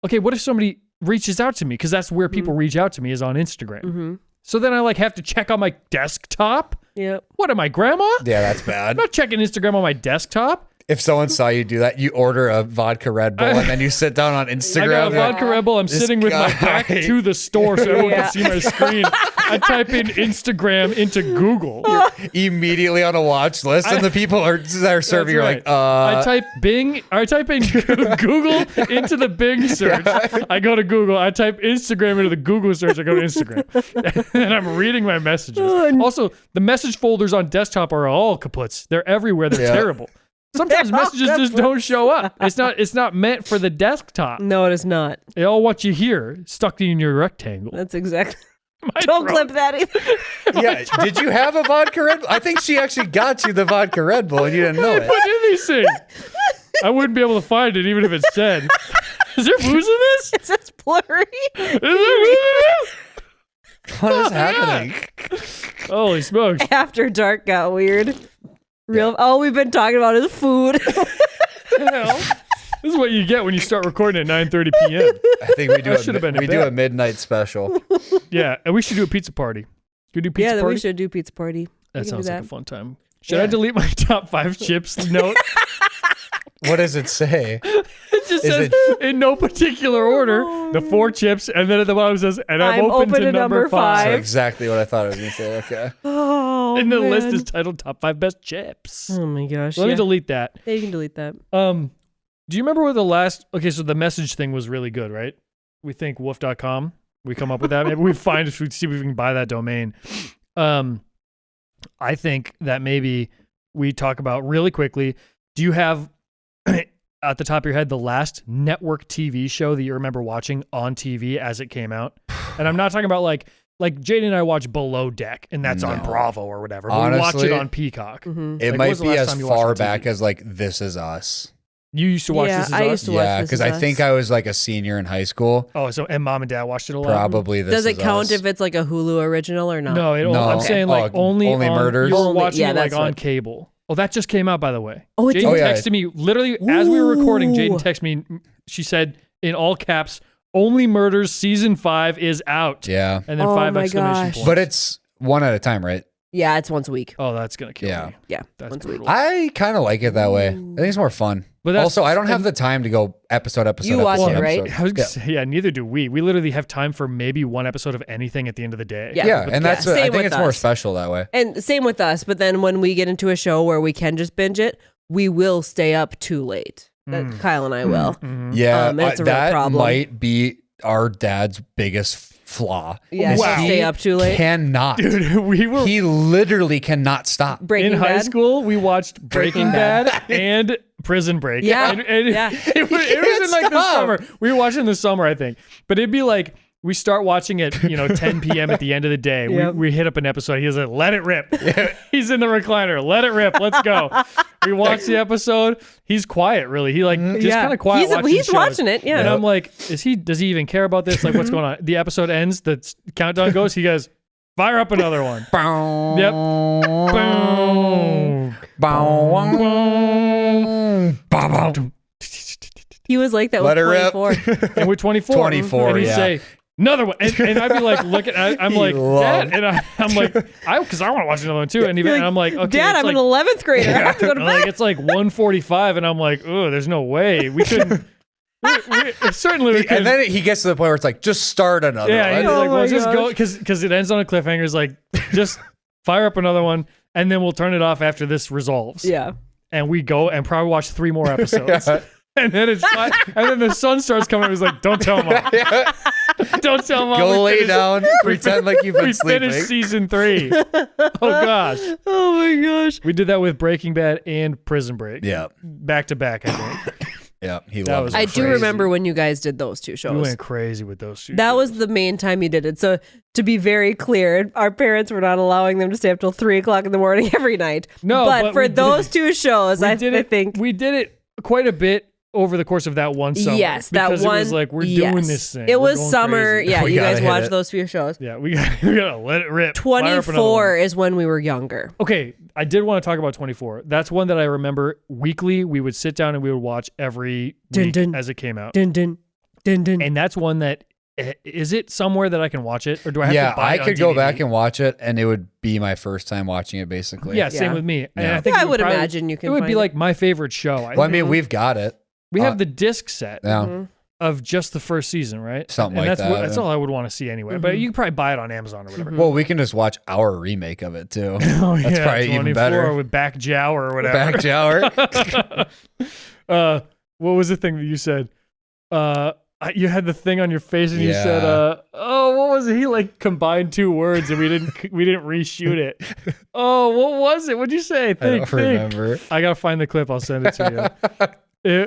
okay, what if somebody reaches out to me? Because that's where people reach out to me is on Instagram. So then I like have to check on my desktop. Yep. What am I, grandma? Yeah, that's I'm bad. not checking Instagram on my desktop. If someone saw you do that, you order a vodka Red Bull and then you sit down on Instagram. I got a and you're like, vodka Red Bull. I'm This sitting with my guy. back to the store so everyone Yeah. can see my screen. I type in Instagram into Google. immediately on a watch list, and the people that are serving are right. like, I type Bing, or I type in Google into the Bing search. I go to Google. I type Instagram into the Google search. I go to Instagram. And I'm reading my messages. Also, the message folders on desktop are all kaputs. They're everywhere. They're Yeah. terrible. Sometimes They're all messages just don't show up. It's not meant for the desktop. No, it is not. They all what you hear stuck in your rectangle. That's exactly. My Don't throat. clip that either. yeah, did you have a vodka Red Bull? I think she actually got you the vodka Red Bull and you didn't know it. Put in these things. I wouldn't be able to find it even if it said. Is there booze in this? It's just blurry. Is there booze in this? What is happening? Holy smokes. After dark got weird. All we've been talking about is food. Hell, this is what you get when you start recording at 9:30 p.m. I think we do I should have been in we do bed. a midnight special. Yeah, and we should do a pizza party. Can we do pizza Yeah, then party? we should do pizza party. That We can sounds do like a that. fun time. Should I delete my top 5 chips note? What does it say? It just Is says in no particular order the 4 chips, and then at the bottom it says, and I'm open to number 5. That's exactly what I thought I was going to say. Okay. Oh, And the list man. is titled Top 5 Best Chips. Oh my gosh. Let me yeah. delete that. Yeah, you can delete that. Do you remember where the last... Okay, so the message thing was really good, right? We think wolf.com. We come up with that. Maybe we find if we see if we can buy that domain. I think that maybe we talk about really quickly. Do you have at the top of your head the last network TV show that you remember watching on TV as it came out? And I'm not talking about like Jaden and I watch Below Deck, and that's on No. Bravo or whatever. But we watch Honestly, it on Peacock. Mm-hmm. It Like, might when's the be last as time you watched far on TV? back as like This Is Us. You used to watch This Is I Us? used to watch Yeah, This because Is I Us. think I was like a senior in high school. Oh, so and mom and dad watched it a lot? Probably This Does it Is count Us. if it's like a Hulu original or not? No, I'm Okay. saying like only on, murders. You were Only- watching yeah, it like that's on what- cable. Oh, that just came out, by the way. Oh, it Jaden did? Oh, yeah. texted me literally as we were recording. Jaden Ooh. texted me. She said in all caps, "Only Murders season 5 is out." Yeah. And then Oh 5 my exclamation gosh. points. But it's one at a time, right? Yeah, it's once a week. Oh, that's gonna kill Yeah. me. Yeah, That's once a week. brutal. I kind of like it that way. I think it's more fun. But that's- Also, I don't have the time to go episode. You watch episode, it, right? episode. I was gonna say, yeah, neither do we. We literally have time for maybe one episode of anything at the end of the day. Yeah. Yeah, and that's what, I Same think with it's more us. special that way. And same with us. But then when we get into a show where we can just binge it, we will stay up too late. That Kyle and I will. Yeah, and it's a real that problem. might be our dad's biggest flaw. Yeah, Wow. stay up too late. Cannot. Dude, we were He literally cannot stop. Breaking in high Bad. school. We watched Breaking Breaking Bad and Prison Break. Yeah, and yeah. It was in like the stop. summer. We were watching in the summer, I think. But it'd be like we start watching at 10 p.m. at the end of the day. Yep. We hit up an episode. He was like, "Let it rip." He's in the recliner. Let it rip. Let's go. We watch the episode. He's quiet, really. He like just Yeah. kind of quiet. He's shows. watching it, yeah. And I'm like, does he even care about this? Like, what's going on? The episode ends. The countdown goes. He goes, "Fire up another one." Yep. Boom. Boom. He was like that Let with her rip. 24. And we're 24. 24, And he'd yeah. say, "Another one." And I'd be like, I'm He like, loved- "Dad." And I'm like, because I want to watch another one too. And even and I'm like, okay, Dad, it's I'm like, an 11th grader. I have to go to I'm like, bed. it's like 1:45. And I'm like, oh, there's no way. We couldn't. Certainly we could. And then he gets to the point where it's like, just start another Yeah, he's one. like, Oh well, my just go. gosh. Because it ends on a cliffhanger. It's like, just fire up another one. And then we'll turn it off after this resolves. Yeah. And we go and probably watch 3 more episodes. And then it's fine. And then the sun starts coming. It was like, don't tell mom. Don't tell mom. Go We lay finished- down, pretend like you've been We sleeping. finished season 3. Oh gosh. Oh my gosh. We did that with Breaking Bad and Prison Break. Yeah, Back to back, I think. yeah, he That loves was it. I do crazy. remember when you guys did those two We shows. went crazy with those two. That shows. was the main time you did it. So to be very clear, our parents were not allowing them to stay up till 3:00 in the morning every night. No, but but for we did those it- two shows, I think we did it quite a bit over the course of that one summer. yes, that because one. It was like we're yes. doing this thing. It We're was going summer. crazy. Yeah, We you gotta guys hit watched it. those few shows. Yeah, we gotta let it rip. Fire up another one. 24 is when we were younger. Okay, I did want to talk about 24. That's one that I remember weekly. We would sit down and we would watch every Dun, week dun. as it came out. Dun dun dun dun. And that's one that is it somewhere that I can watch it, or do I have Yeah, to buy I it on could go DVD? back and watch it, and it would be my first time watching it, basically. Yeah, same Yeah. with me. And Yeah. I think Yeah, I it would probably- imagine you can It would find be it. like my favorite show. Well, I mean, we've got it. we have the disc set Yeah. of just the first season, right? Something and like that's that, That's yeah. all I would want to see anyway. But you can probably buy it on Amazon or whatever. Well, we can just watch our remake of it too. Oh, That's yeah, probably even 24 better. with back jow or whatever. Back shower. What was the thing that you said? You had the thing on your face and you Yeah. said, "Oh, what was it?" He like combined 2 words and we didn't reshoot it. Oh, what was it? What'd you say? I Think. don't remember. I gotta find the clip. I'll send it to you.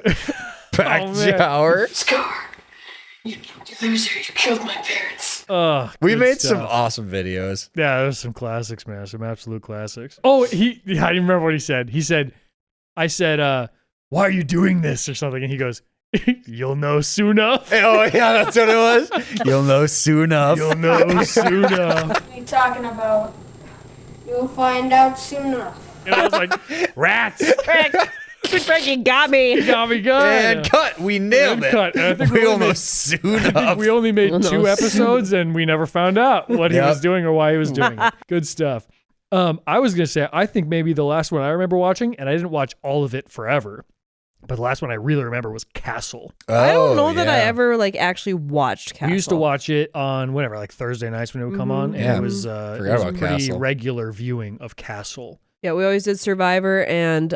Back Oh, man. shower. Scar, you loser, you killed my parents. Oh, We good made stuff. some awesome videos. Yeah, there's some classics, man. Some absolute classics. Oh, I remember what he said. He said, I said, "Why are you doing this?" or something. And he goes, "You'll know soon enough. Oh yeah, that's what it was. You'll know soon enough. You'll know soon enough." What are you talking about? You'll find out soon enough. And I was like, "Rats." Frank, you got me. Got me good. And cut. We nailed And it. cut. And I think we We'll only know made- soon I think enough. we only made We'll know 2 episodes and we never found out what he Yep. was doing or why he was doing it. Good stuff. I was going to say, I think maybe the last one I remember watching, and I didn't watch all of it forever, but the last one I really remember was Castle. I don't know that I yeah. ever like actually watched Castle. We used to watch it on whenever, like Thursday nights when it would come on, and Yeah. it was, Forgot it was about pretty Castle. regular viewing of Castle. Yeah, we always did Survivor and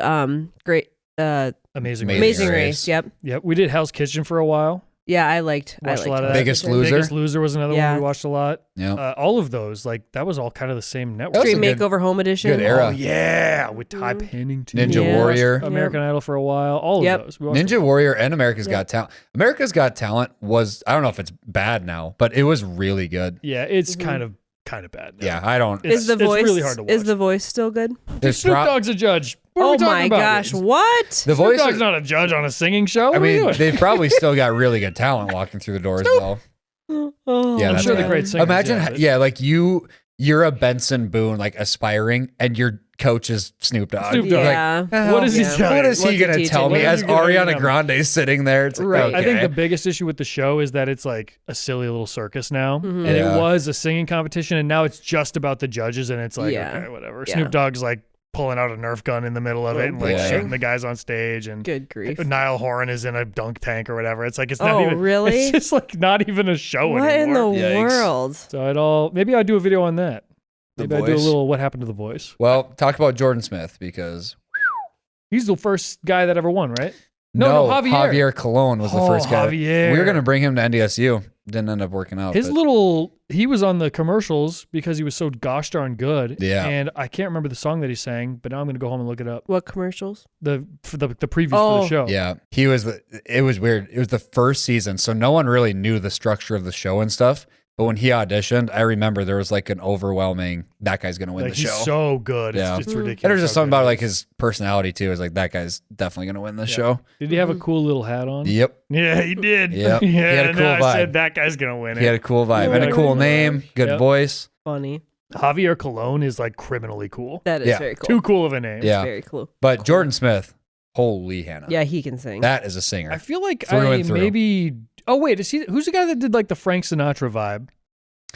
Amazing. Amazing Amazing Race. Race. Yep. Yep, we did Hell's Kitchen for a while. Yeah, I liked Watched a lot of Hell's that. Biggest Kitchen. Loser. Biggest Loser was another Yeah. one we watched a lot. Yeah. All of those, like that was all kind of the same network. That's a Extreme good- Makeover Home Edition. good era. Oh yeah, with Ty Pennington, Ninja Yeah. Warrior. American Idol for a while. All Yep. of those. We watched Ninja Warrior and America's Got Talent. America's Got Talent was, I don't know if it's bad now, but it was really good. Yeah, it's kind of kind of bad. Yeah, I don't. Is the voice it's really hard to watch. Is the voice still good? Snoop Dogg's a judge. What are we Oh talking my about? gosh, what? The Snoop voice. Dogg's not a judge on a singing show. What I are we mean, doing? they've probably still got really good talent walking through the doors, though. Oh, Yeah, I'm that's sure bad. they're great singers. Imagine, but- like you're a Benson Boone, like aspiring, and your coach is Snoop Dogg. Snoop Dogg. You're like, Yeah. What is he Yeah. telling what you? is he What's he going to teaching? tell me What as is he gonna Ariana do? Grande sitting there? It's like, Right. I think okay. the biggest issue with the show is that it's like a silly little circus now. Mm-hmm. And Yeah. it was a singing competition, and now it's just about the judges, and it's like, Yeah. okay, whatever. Yeah. Snoop Dogg's like pulling out a Nerf gun in the middle of it and like Yeah. shooting the guys on stage, and Good grief. Niall Horan is in a dunk tank or whatever. It's like, it's not Oh, even, really? it's just like not even a show What in anymore. the Yikes. world? So maybe I'll do a video on that. The Maybe I'll do a Voice. little what happened to The Voice. Well, talk about Jordan Smith because He's the first guy that ever won, right? No, Javier. Cologne was the first guy. Javier. We were going to bring him to NDSU. Didn't end up working out. His but- he was on the commercials because he was so gosh darn good. Yeah. And I can't remember the song that he sang, but now I'm going to go home and look it up. What commercials? The previews for Oh. the show. Yeah, it was weird. It was the first season, so no one really knew the structure of the show and stuff. But when he auditioned, I remember there was like an overwhelming, that guy's going to win Like, the he's show. so good. Yeah. It's ridiculous. And there's just how something good about he like is. his personality too. Is like, that guy's definitely going to win this show. Did he have a cool little hat on? Yep. Yeah, he did. Yep. Yeah, He had a cool I vibe. said that guy's going to win He had a it. cool vibe and a Yeah. cool name, good Yep. voice. Funny. Javier Cologne is like criminally cool. That is Yeah. very cool. Too cool of a name. Yeah. Very cool. But Jordan Smith, holy Hannah. Yeah, he can sing. That is a singer. I feel like Through and through. maybe. Oh wait, who's the guy that did like the Frank Sinatra vibe,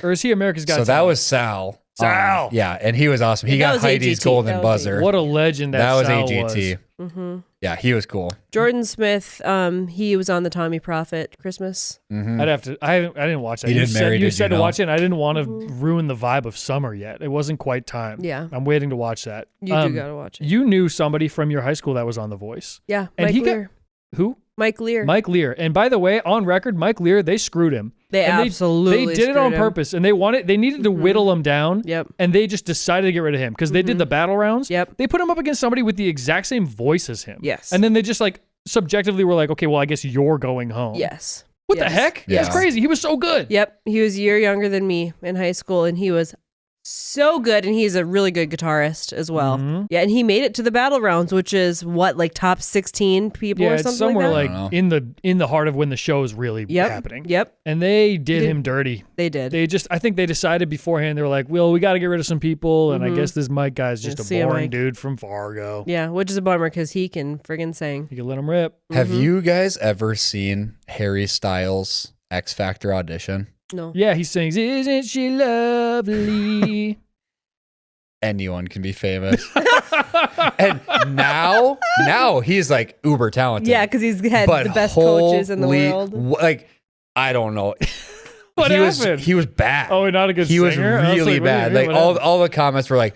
or is he America's Got So that Talent? was Sal. Sal. Yeah, and he was awesome. He That got was Heidi's AGT. golden That was buzzer. What a legend that was Sal AGT. Mm-hmm. Yeah, he was cool. Jordan Smith, he was on the Tommy Prophet Christmas. Mhm. I'd have to. I didn't watch that. He didn't marry, You did said you to know? watch it, and I didn't want to ruin the vibe of summer yet. It wasn't quite time. Yeah. I'm waiting to watch that. You do gotta watch it. You knew somebody from your high school that was on The Voice. Yeah, And Mike he got- Lear. Who? Mike Lear. Mike Lear. And by the way, on record, Mike Lear, they screwed him. They And absolutely They did it on screwed him. purpose, and they needed to whittle him down. Yep. And they just decided to get rid of him because they did the battle rounds. Yep. They put him up against somebody with the exact same voice as him. Yes. And then they just like subjectively were like, okay, well, I guess you're going home. Yes. What the Yes. heck? Yeah. That's crazy. He was so good. Yep. He was a year younger than me in high school, and he was so good, and he's a really good guitarist as well. Mhm. Yeah, and he made it to the battle rounds, which is what, like top 16 people Yeah, or it's something somewhere like I like don't in the heart of when the show is really that. Yep. happening. Yep. And they did did. him dirty. They did. I think they decided beforehand, they were like, well, we got to get rid of some people. And I Mhm. guess this Mike guy's just Yeah, a see ya, boring Mike. dude from Fargo. Yeah, which is a bummer because he can friggin' sing. You can let him rip. Have Mhm. you guys ever seen Harry Styles' X Factor audition? No. Yeah, he sings, "Isn't she lovely?" Anyone can be famous. And now he's like uber talented. Yeah, because he's had But the best coaches in the holy- world. Like, I don't know. What he happened? he was bad. Oh, not a good He was singer? I was really like, what do you bad. mean? Like What all happened? all the comments were like,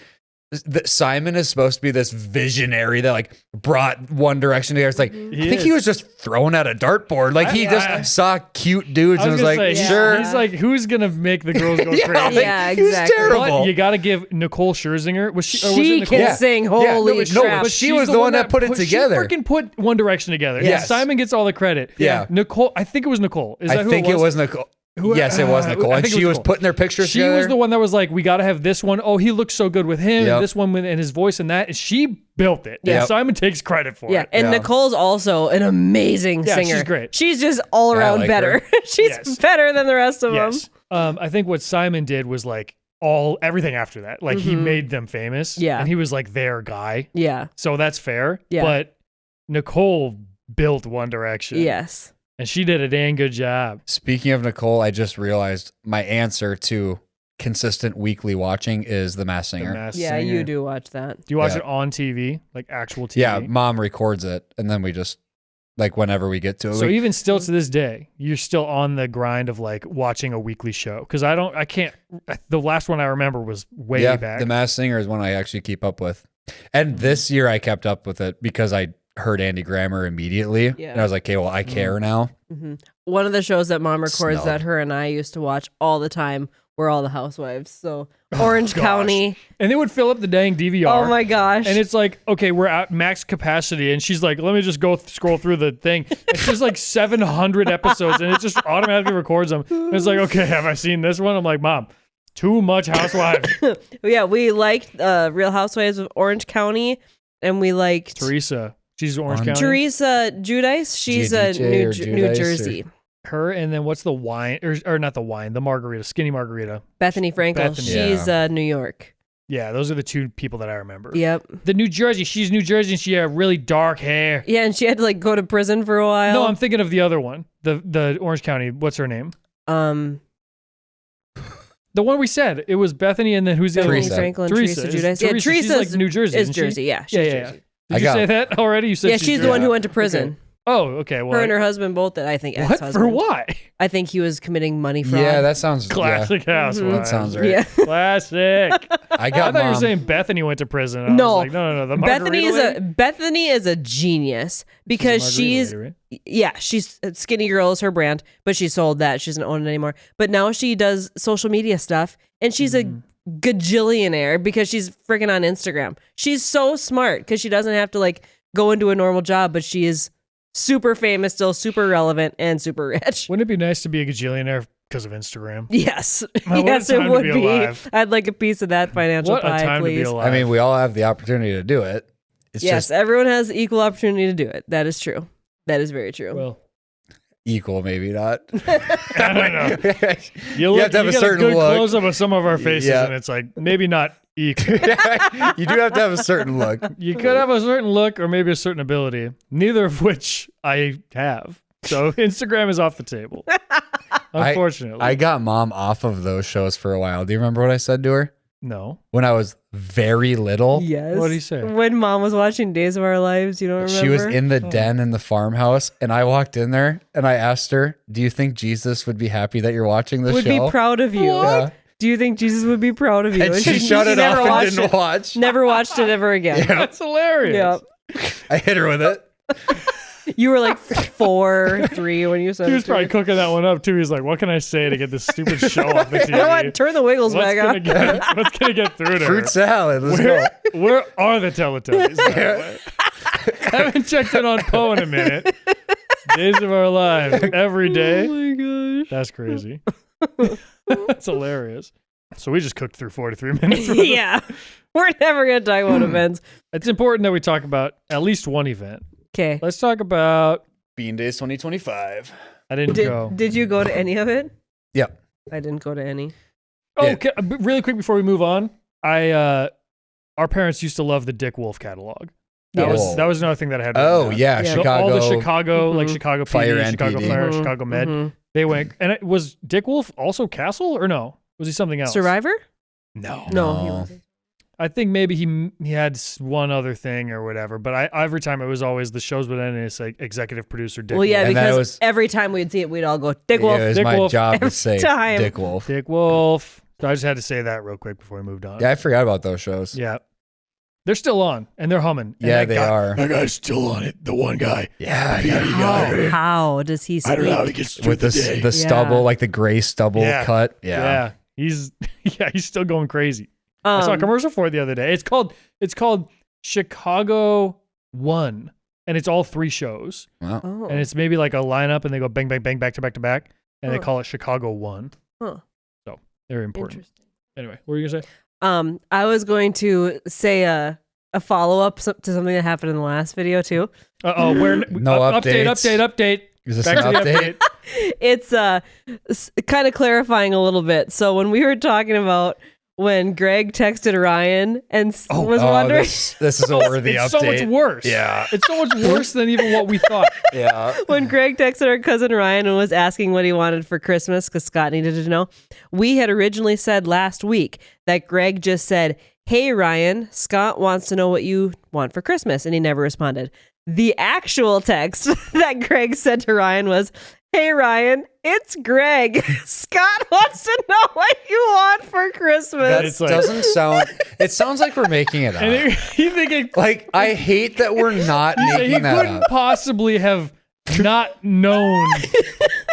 Simon is supposed to be this visionary that like brought One Direction together. It's like I think he was just thrown at a dartboard. Like he just saw cute dudes I and was was gonna like, say, sure. He's like, who's gonna make the girls go Yeah, crazy? like, Yeah, he was exactly. terrible. But you got to give Nicole Scherzinger. Was she? Or was it She Nicole? can Yeah. sing. Yeah, Holy no, crap. but she was the one that put it together. She freaking put One Direction together. Yes. Simon gets all the credit. Yeah. Nicole. I think it was Nicole. Is that I who think it it was? was Nicole. Yes, it was Nicole. I And think it she was was Nicole. putting their pictures She together. was the one that was like, we got to have this one. Oh, he looks so good with him. Yep. And this one and his voice and that. And she built it. Yep. And Simon takes credit for Yeah, it. and Yeah. Nicole's also an amazing Yeah, singer. she's great. She's just all Yeah, I around like better. her. She's Yes. better than the rest of them. Yes. I think what Simon did was like everything after that. Like he made them famous. Yeah. And he was like their guy. Yeah. So that's fair. Yeah. But Nicole built One Direction. Yes. And she did a dang good job. Speaking of Nicole, I just realized my answer to consistent weekly watching is The Masked The Singer. Masked Yeah, Singer. you do watch that. Do you watch Yeah. it on TV? Like actual TV? Yeah, mom records it, and then we just like whenever we get to it. So we- even still to this day, you're still on the grind of like watching a weekly show. Because I can't, the last one I remember was way yeah, back. The Masked Singer is one I actually keep up with, and this year I kept up with it because I heard Andy Grammer immediately, Yeah. and I was like, okay, well, I care now. One of the shows that mom records Snub. that her and I used to watch all the time were all the Housewives. So Orange gosh. County. And they would fill up the dang DVR. Oh my gosh. And it's like, okay, we're at max capacity. And she's like, let me just go scroll through the thing. It's just like 700 episodes and it just automatically records them. And it's like, okay, have I seen this one? I'm like, Mom, Too much Housewives. Yeah, we liked Real Housewives of Orange County, and we liked Teresa. She's Orange County. Teresa Giudice. She's a New Jersey. Her, and then what's the wine, or not the wine, the margarita, skinny margarita. Bethany Frankel. Bethany. She's New York. Yeah, those are the two people that I remember. Yep. The New Jersey. She's New Jersey, and she had really dark hair. Yeah, and she had to like go to prison for a while. No, I'm thinking of the other one. The Orange County. What's her name? The one we said. It was Bethany, and then who's the other one? Bethany Frankel and Teresa Giudice. Yeah, She's like New Jersey. Is isn't she? Jersey. Yeah. Yeah. Jersey. Did you say that already? You said she's the one who went to prison. Okay. Oh, okay. Well, her and her husband both did, I think, what? ex-husband. For why? I think he was committing money fraud. Yeah, that sounds Classic Housewives. That sounds right. Yeah. Classic. I thought you were saying Bethany went to prison. I was like, no. The Bethany is a genius because she's Skinny Girl is her brand, but she sold that. She doesn't own it anymore. But now she does social media stuff, and she's a gajillionaire because she's freaking on Instagram. She's so smart because she doesn't have to like go into a normal job, but she is super famous, still super relevant, and super rich. Wouldn't it be nice to be a gajillionaire because of Instagram? Yes. Man, yes, it would be. Alive. I'd like a piece of that financial what pie, a time please. To be alive. I mean, we all have the opportunity to do it. It's yes, just everyone has equal opportunity to do it. That is true. That is very true. Well, equal, maybe not. I don't know. You have to have a certain good look. close up of some of our faces, and it's like maybe not equal. You do have to have a certain look. You could have a certain look or maybe a certain ability, neither of which I have. So Instagram is off the table. Unfortunately. I got mom off of those shows for a while. Do you remember what I said to her? No. When I was very little. Yes. What did he say? When mom was watching Days of Our Lives, you don't remember? She was in the den in the farmhouse, and I walked in there, and I asked her, do you think Jesus would be happy that you're watching this show? Would be proud of you. Yeah. Do you think Jesus would be proud of you? And she shut it off and didn't watch. Never watched it ever again. Yeah. That's hilarious. Yep. I hit her with it. You were like 4, 3 when you said He was probably cooking that one up too. He's like, what can I say to get this stupid show off the TV? You know what? Turn the Wiggles back on. What's going to get through to Fruit her? salad. Let's go. Where are the Teletubbies? I haven't checked in on Poe in a minute. Days of Our Lives every day. Oh my gosh. That's crazy. That's hilarious. So we just cooked through 43 minutes. Yeah. We're never going to talk about events. It's important that we talk about at least one event. Okay. Let's talk about Bean Days 2025. I didn't go. Did you go to any of it? Yep. I didn't go to any. Oh, okay. Really quick before we move on, our parents used to love the Dick Wolf catalog. That was another thing that I had. Oh yeah, Yeah. Chicago. All the Chicago, like Chicago Fire PD, and Chicago PD. Fire, Chicago Med. Mhm. They went, and it was Dick Wolf also Castle or no? Was he something else? Survivor? No. No. He wasn't. I think maybe he had one other thing or whatever, but every time it was always the shows would end and it's like executive producer Dick Well, yeah, Wolf. And that because was- every time we'd see it, we'd all go, Dick Wolf. It was Dick my Wolf job to every say time. Dick Wolf. Dick Wolf. So I just had to say that real quick before we moved on. Yeah, I forgot about those shows. Yeah. They're still on and they're humming. And Yeah, that they guy- are. That guy's still on it. The one guy. Yeah, How does he speak? I don't know how he gets through with the Yeah. stubble, like the gray stubble cut. Yeah. He's still going crazy. I saw a commercial for it the other day. It's called Chicago One, and it's all 3 shows. Wow. Oh. And it's maybe like a lineup, and they go bang, bang, bang, back to back to back, and they Huh. call it Chicago One. Huh. So they're important. Interesting. Anyway, what were you gonna say? I was going to say a follow-up to something that happened in the last video too. Oh, where No update. Is this Back an to the update? It's kind of clarifying a little bit. So when we were talking about when Greg texted Ryan and was wondering, this is a worthy It's update. so much worse. Yeah. It's so much worse than even what we thought. Yeah. when Greg texted our cousin Ryan and was asking what he wanted for Christmas because Scott needed to know, we had originally said last week that Greg just said, "Hey Ryan, Scott wants to know what you want for Christmas," and he never responded. The actual text that Greg said to Ryan was, "Hey Ryan, it's Greg. Scott wants to know what you want for Christmas." That It's like- doesn't sound. It sounds like we're making it up. And you think Like I hate that we're not he making that couldn't up. possibly have not known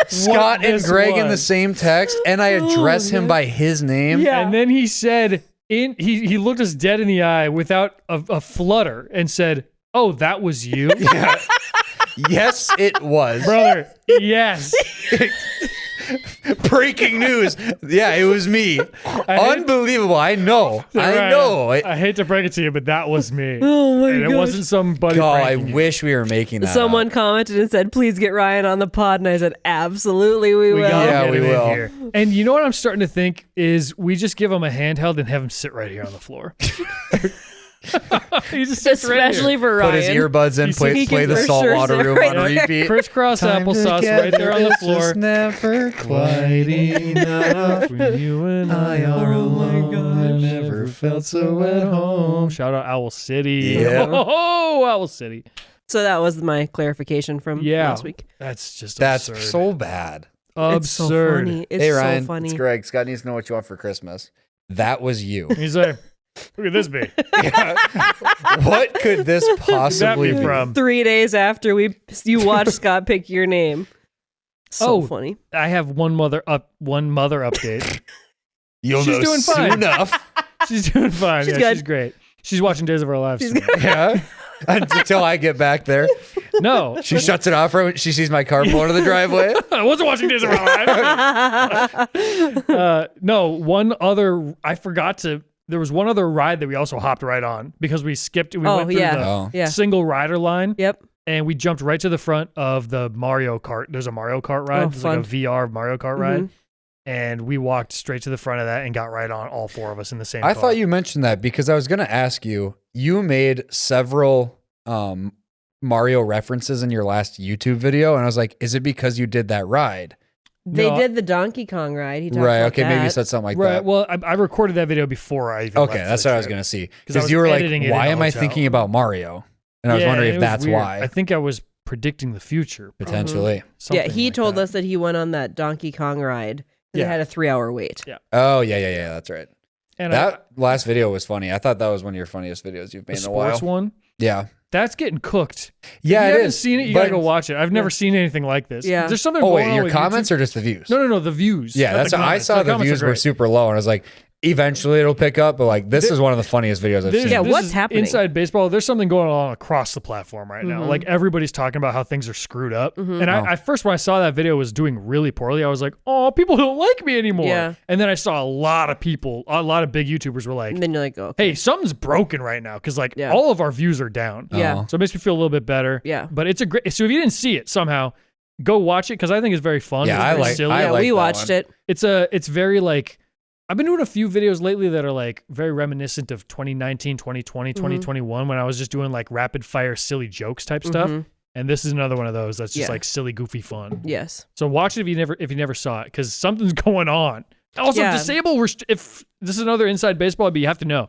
Scott and this Greg in the was. same text, and I address him by his name. Yeah. And then he said, he looked us dead in the eye without a flutter and said, "Oh, that was you?" Yes, it was. Brother, yes. Breaking news. Yeah, it was me. Unbelievable. I know. I know. I hate to break it to you, but that was me. Oh my and it wasn't somebody. God, I wish we were making that. Someone commented and said, "Please get Ryan on the pod," and I said, "Absolutely, we will." Yeah, we will. Here. And you know what I'm starting to think is we just give him a handheld and have him sit right here on the floor. He just sits Especially right for Ryan. Put his earbuds in, play the saltwater room on repeat. Crisscross applesauce right there on the floor. It's never quite enough when you and I are alone. I never felt so at home. Shout out Owl City. Yeah. Oh, Owl City. So that was my clarification from last week. That's just That's absurd. so bad. Absurd. It's so funny. It's Hey, Ryan. so funny. It's Greg. Scott needs to know what you want for Christmas. That was you. He's like, who could this be? What could this possibly be be from? 3 days after you watched Scott pick your name. So funny. I have one mother update. You'll She's know doing soon fine. enough. She's doing fine. She's Yeah, good. she's great. She's watching Days of Our Lives. Yeah. Until I get back there. No. She shuts it off right when she sees my car pull into the driveway. I wasn't watching Days of Our Lives. No, I forgot to. There was one other ride that we also hopped right on because we skipped. We went through the single rider line. Yep. And we jumped right to the front of the Mario Kart. There's a Mario Kart ride. It's like a VR Mario Kart ride. And we walked straight to the front of that and got right on, all four of us in the same car. I thought you mentioned that because I was going to ask you, you made several Mario references in your last YouTube video. And I was like, is it because you did that ride? They did the Donkey Kong ride. He talked right. about Okay. that. Maybe you said something like right. that. Well, I recorded that video before I even Okay. left That's for what the I was trip. going to see. Because Because you were like, editing it why in am the I hotel. thinking about Mario? And I was wondering if it was that's weird. why. I think I was predicting the future. Potentially. Yeah, he told us that he went on that Donkey Kong ride. They had a 3-hour wait. Yeah. Oh, yeah. That's right. And that last video was funny. I thought that was one of your funniest videos you've made in a while. Sports one? Yeah. That's getting cooked. Yeah, if you it haven't is. seen it, you gotta go watch it. I've never seen anything like this. Yeah. There's something Oh, going wait, on your with comments YouTube. or just the views? No, the views. Yeah, not that's the I comments. saw the comments views are were great. super low, and I was like, eventually it'll pick up. But like, this is one of the funniest videos I've seen. Yeah, This what's is happening? Inside baseball, there's something going on across the platform right now. Like everybody's talking about how things are screwed up. And I first, when I saw that video was doing really poorly, I was like, oh, people don't like me anymore. Yeah. And then I saw a lot of big YouTubers were like, And then you're like, okay. hey, something's broken right now because like Yeah. all of our views are down. Yeah. So it makes me feel a little bit better. Yeah. But it's a great. So if you didn't see it somehow, go watch it because I think it's very fun. Yeah, It's I very like- silly. I Yeah, like we that watched one. it. It's very like I've been doing a few videos lately that are like very reminiscent of 2019, 2020, 2021 when I was just doing like rapid fire silly jokes type stuff. And this is another one of those that's just like silly, goofy fun. Yes. So watch it if you never saw it because something's going on. Also, disable if this is another inside baseball, but you have to know.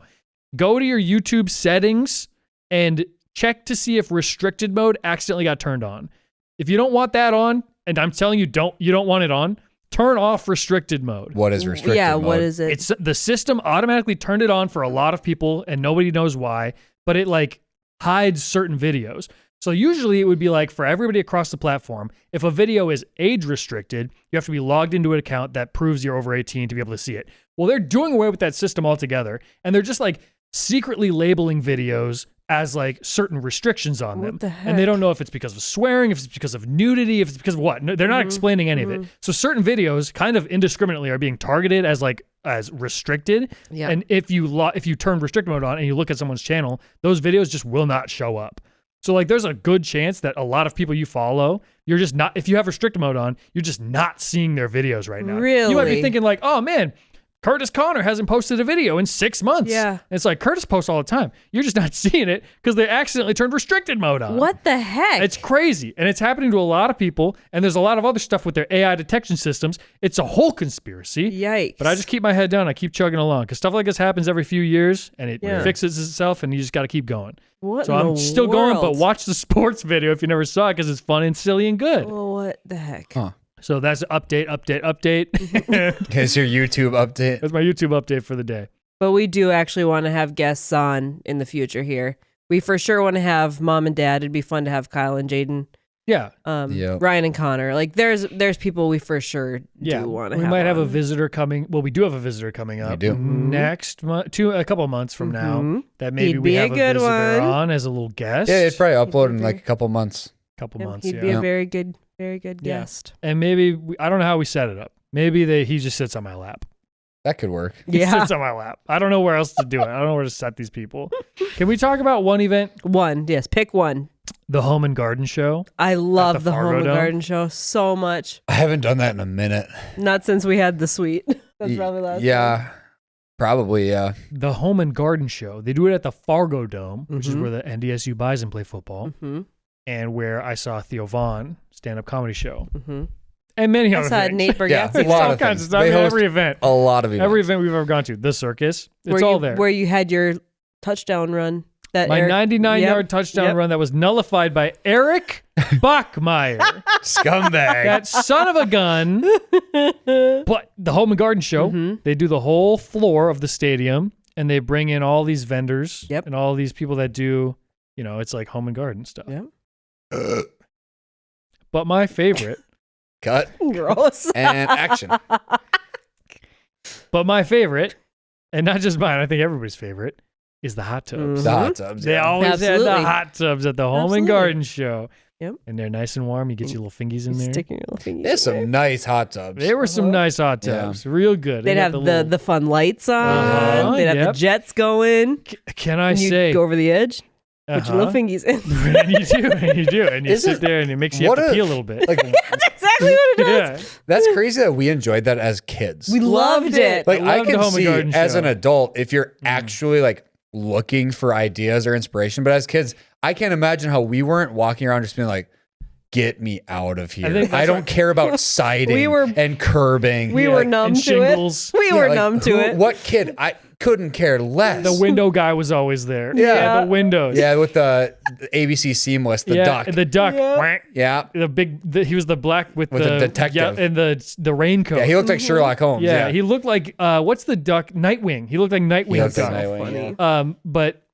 Go to your YouTube settings and check to see if restricted mode accidentally got turned on. If you don't want that on, and I'm telling you you don't want it on, turn off restricted mode. What is restricted mode? What is it? It's the system automatically turned it on for a lot of people and nobody knows why, but it like hides certain videos. So usually it would be like for everybody across the platform, if a video is age restricted, you have to be logged into an account that proves you're over 18 to be able to see it. Well, they're doing away with that system altogether and they're just like secretly labeling videos as like certain restrictions on them. What the heck? And they don't know if it's because of swearing, if it's because of nudity, if it's because of what. No, they're not explaining any of it. So certain videos kind of indiscriminately are being targeted as restricted. Yeah. And if you turn restrict mode on and you look at someone's channel, those videos just will not show up. So like there's a good chance that a lot of people you follow, you're just not, if you have restrict mode on, you're just not seeing their videos right now. Really? You might be thinking like, oh man, Curtis Connor hasn't posted a video in 6 months. Yeah. And it's like Curtis posts all the time. You're just not seeing it because they accidentally turned restricted mode on. What the heck? It's crazy. And it's happening to a lot of people. And there's a lot of other stuff with their AI detection systems. It's a whole conspiracy. Yikes. But I just keep my head down. I keep chugging along because stuff like this happens every few years and it Yeah. fixes itself and you just got to keep going. What So in I'm the still going, but world? watch the sports video if you never saw it because it's fun and silly and good. Oh, what the heck? Huh. So that's update. Here's your YouTube update. That's my YouTube update for the day. But we do actually want to have guests on in the future here. We for sure want to have mom and dad. It'd be fun to have Kyle and Jaden. Yeah. Yep. Ryan and Connor. Like there's people we for sure do want to have. We might have a on. visitor coming. Well, we do have a visitor coming up. We do. Next month, a couple of months from now. That maybe He'd we be a have a good visitor one. on as a little guest. Yeah, it's probably upload in like a couple months. couple Yep, months. he'd Yeah. be a very good Very good guest. And maybe I don't know how we set it up. Maybe he just sits on my lap. That could work. He sits on my lap. I don't know where else to do it. I don't know where to set these people. Can we talk about one event? One. Yes. Pick one. The Home and Garden Show. I love the Fargo Home and Dome. Garden Show so much. I haven't done that in a minute. Not since we had the suite. That's probably last time. Probably, yeah. The Home and Garden Show. They do it at the Fargo Dome, which is where the NDSU Bison play football, and where I saw Theo Vaughn stand-up comedy show. And many other things. Nate Bargatze. a lot all of kinds things. of stuff. They host Every event. A lot of events. Every event we've ever gone to. The circus. It's all there. Where you had your touchdown run. My 99-yard touchdown run that was nullified by Eric Bachmeyer. Scumbag. That son of a gun. But the Home and Garden Show, they do the whole floor of the stadium, and they bring in all these vendors and all these people that do, it's like home and garden stuff. Yep. But my favorite. Cut. Gross. And action. But my favorite, and not just mine, I think everybody's favorite, is the hot tubs. The hot tubs. They always had the hot tubs at the Home and Garden Show. Yep. And they're nice and warm. You get your little fingies in there. Sticking your little fingies. There's some nice hot tubs. There were some nice hot tubs. Real good. They'd have the fun lights on. They'd have the jets going. Can I and say? You go over the edge. Put your little fingies in. And you do. And you sit there and it makes you have to pee a little bit. Like, that's exactly what it is. Yeah. That's crazy that we enjoyed that as kids. We loved it. Like I loved the can Home and see Garden as Show. an adult if you're actually like looking for ideas or inspiration, but as kids, I can't imagine how we weren't walking around just being like, get me out of here. I don't care about siding and curbing. We were numb and to shingles. it. We were numb to it. What kid? I couldn't care less. The window guy was always there. Yeah. The windows. Yeah, with the ABC Seamless, the duck. The duck. Yeah. He was the black with the detective. Yeah, and the raincoat. Yeah, he looked like Sherlock Holmes. Yeah, he looked like what's the duck? Nightwing. He looked like Nightwing. He looked like Nightwing, yeah.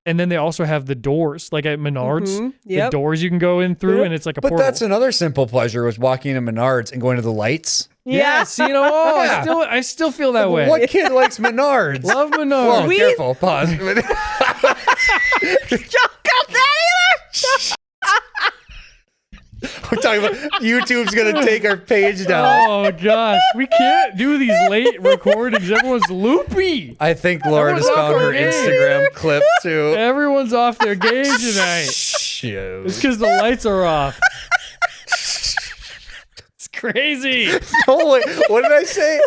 And then they also have the doors, like at Menards. Yep. The doors you can go in through, and it's like a portal. But that's another simple pleasure was walking into Menards and going to the lights. Yes, I still feel that way. What kid likes Menards? Love Menards. Whoa, careful. Pause. Don't cut that either. We're talking about YouTube's going to take our page down. Oh, gosh. We can't do these late recordings. Everyone's loopy. I think Laura just found her Instagram clip, too. Everyone's off their game tonight. Shoot. It's because the lights are off. It's crazy. Oh, wait, what did I say?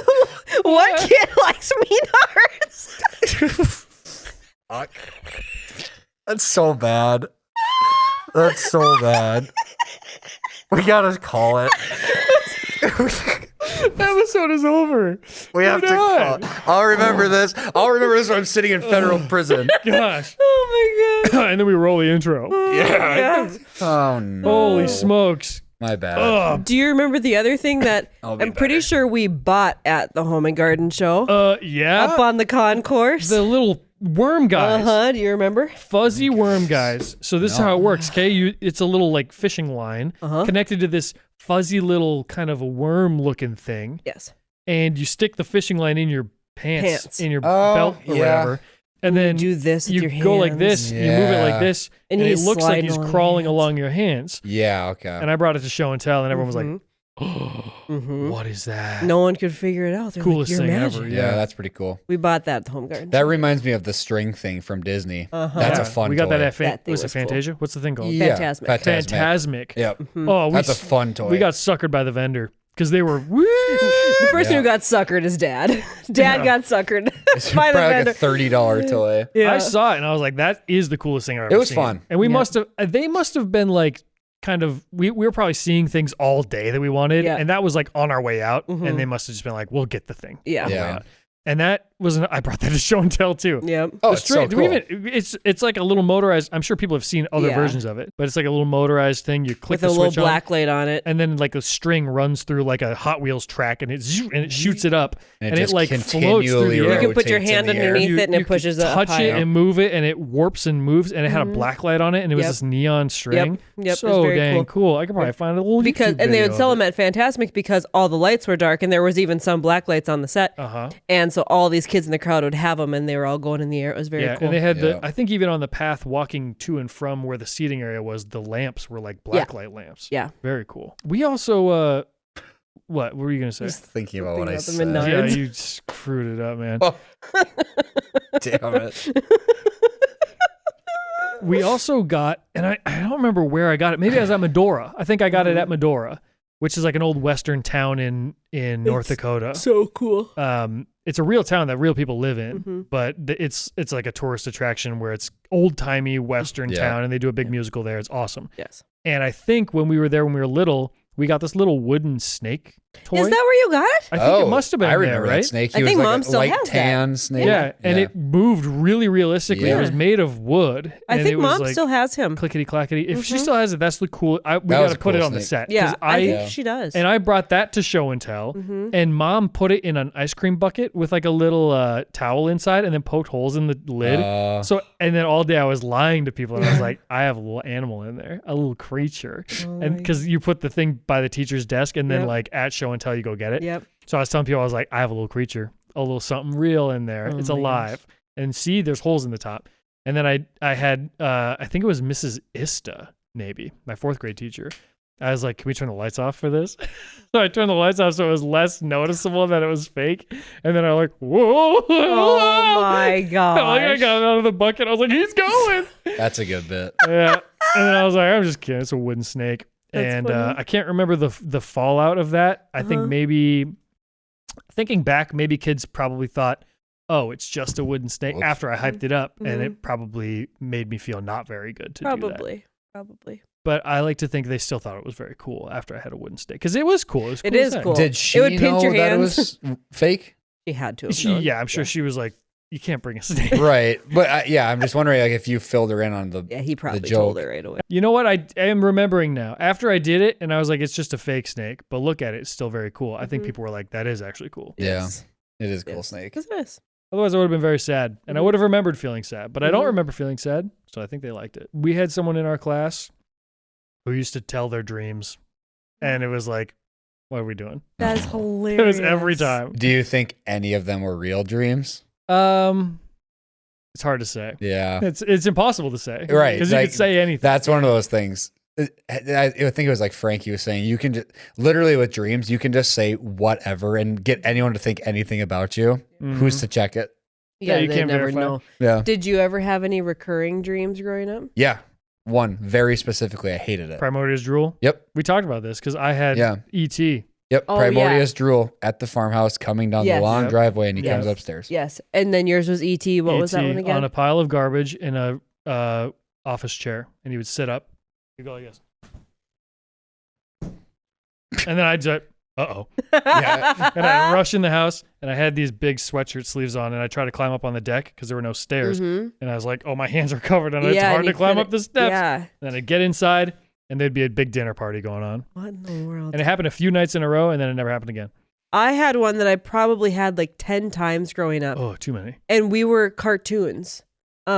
What kid likes Menards? Fuck. That's so bad. That's so bad. We gotta call it. Episode is over. We have to call it. I'll remember this. I'll remember this when I'm sitting in federal prison. Gosh. Oh my god. And then we roll the intro. Yeah. Oh no. Holy smokes. My bad. Ugh. Do you remember the other thing that I'm pretty better. sure we bought at the Home and Garden Show? Yeah. Up on the concourse. The little worm guys. Do you remember? Fuzzy worm guys. So this is how it works, okay? It's a little like fishing line connected to this fuzzy little kind of a worm looking thing. Yes. And you stick the fishing line in your pants. In your belt or whatever. And then you do this with you your hands. go like this, you move it like this, and it he's looks like sliding he's along crawling your hands. along your hands. Yeah, okay. And I brought it to show and tell, and everyone was like, what is that? No one could figure it out. They're Coolest like, thing You're ever. magic. Yeah, that's pretty cool. We bought that at the Home Garden. That reminds me of the string thing from Disney. That's a fun We got toy. that at That thing was it was cool. Fantasia? What's the thing called? Yeah, Fantasmic. Fantasmic. Yep. Oh, That's a fun toy. We got suckered by the vendor because they were The person who got suckered is Dad. Dad got suckered It's by the probably like vendor. a $30 toy. Yeah. I saw it and I was like, that is the coolest thing I've ever It was seen. fun. And we they must have been like kind of, we were probably seeing things all day that we wanted. Yeah. And that was like on our way out. And they must have just been like, we'll get the thing. Yeah. on the way Yeah. out. And that was, I brought that to show and tell too. Yep. Oh, The it's so string- do we cool. even, it's like a little motorized, I'm sure people have seen other Yeah. versions of it, but it's like a little motorized thing. You click With the a little switch on. black light on it. And then like a string runs through like a Hot Wheels track and it shoots it up And and it just like floats through continually the air. You can put your rotates in hand the air. underneath it and You it pushes could it up touch higher. it and move it and it warps and moves and it had a black light on it and it was Yep. this neon string. Yep, it's So very dang cool. cool. I could probably find a little Because YouTube and they would video sell of them at Fantasmic because all the lights were dark and there was even some black lights on the set. it. Uh-huh. And so all these kids in the crowd would have them, and they were all going in the air. It was very cool. And they had I think even on the path walking to and from where the seating area was, the lamps were like blacklight lamps. Yeah. Very cool. We also, what were you going to say? Just thinking about what I said. Yeah, you screwed it up, man. Oh. Damn it. We also got, and I don't remember where I got it. Maybe I was at Medora. I think I got it at Medora, which is like an old western town in North Dakota. So cool. It's a real town that real people live in, but it's like a tourist attraction where it's old timey western town, and they do a big musical there. It's awesome. Yes. And I think when we were there when we were little, we got this little wooden snake toy. Is that where you got it? I think it must have been I remember there, right? that snake. I He think was Mom like a still light has that. tan snake. Yeah, and it moved really realistically. Yeah. It was made of wood. I and think it was Mom like still has him. clickety clackety. If she still has it, that's the cool. We was got a to put it cool on the snake. set. Yeah, 'cause I think she does. And I brought that to show and tell, and Mom put it in an ice cream bucket with like a little towel inside, and then poked holes in the lid. And then all day I was lying to people, and I was like, I have a little animal in there, a little creature, and because you put the thing by the teacher's desk, and then like at show and tell you go get it. Yep. So I was telling people, I was like, I have a little creature, a little something real in there. It's alive, and see, there's holes in the top. And then I had I think it was Mrs. Ista, maybe my 4th grade teacher. I was like, can we turn the lights off for this? So I turned the lights off so it was less noticeable that it was fake. And then I was like, whoa. Oh my gosh. I got out of the bucket. I was like, he's going. That's a good bit. Yeah. And then I was like, I'm just kidding. It's a wooden snake. That's funny. I can't remember the fallout of that. I think maybe, thinking back, maybe kids probably thought, oh, it's just a wooden snake after I hyped it up. And it probably made me feel not very good to do that. Probably. But I like to think they still thought it was very cool after I had a wooden snake. Because it was cool. It is cool. Did she It would pinch know your that it hands. was fake? She had to have known. Yeah, I'm sure she was like, you can't bring a snake. Right. But I'm just wondering like if you filled her in on the Yeah, he probably joke. told her right away. You know what? I am remembering now. After I did it, and I was like, it's just a fake snake. But look at it. It's still very cool. I think people were like, that is actually cool. Yeah. It is a cool snake. Because it is. Otherwise, I would have been very sad. And I would have remembered feeling sad. But I don't remember feeling sad. So I think they liked it. We had someone in our class who used to tell their dreams. And it was like, what are we doing? That's hilarious. It was every time. Do you think any of them were real dreams? It's hard to say. Yeah. It's impossible to say. Right. Because you could say anything. That's one of those things. I think it was like Frankie was saying, you can just literally with dreams, you can just say whatever and get anyone to think anything about you. Who's to check it? Yeah, you they can't never verify. know. Yeah. Did you ever have any recurring dreams growing up? Yeah. One very specifically. I hated it. Primordius drool. Yep. We talked about this because I had E.T. Yep. Oh, Primordius drool at the farmhouse coming down the long driveway and he comes upstairs. Yes. And then yours was E.T. What was that one again? On a pile of garbage in a office chair, and he would sit up. He'd go like this. And then I'd say, uh-oh. Yeah. And I'd rush in the house, and I had these big sweatshirt sleeves on, and I tried to climb up on the deck because there were no stairs. And I was like, oh, my hands are covered, and it's hard to climb up the steps. Yeah. And then I'd get inside, and there'd be a big dinner party going on. What in the world? And it happened a few nights in a row, and then it never happened again. I had one that I probably had like 10 times growing up. Oh, too many. And we were cartoons.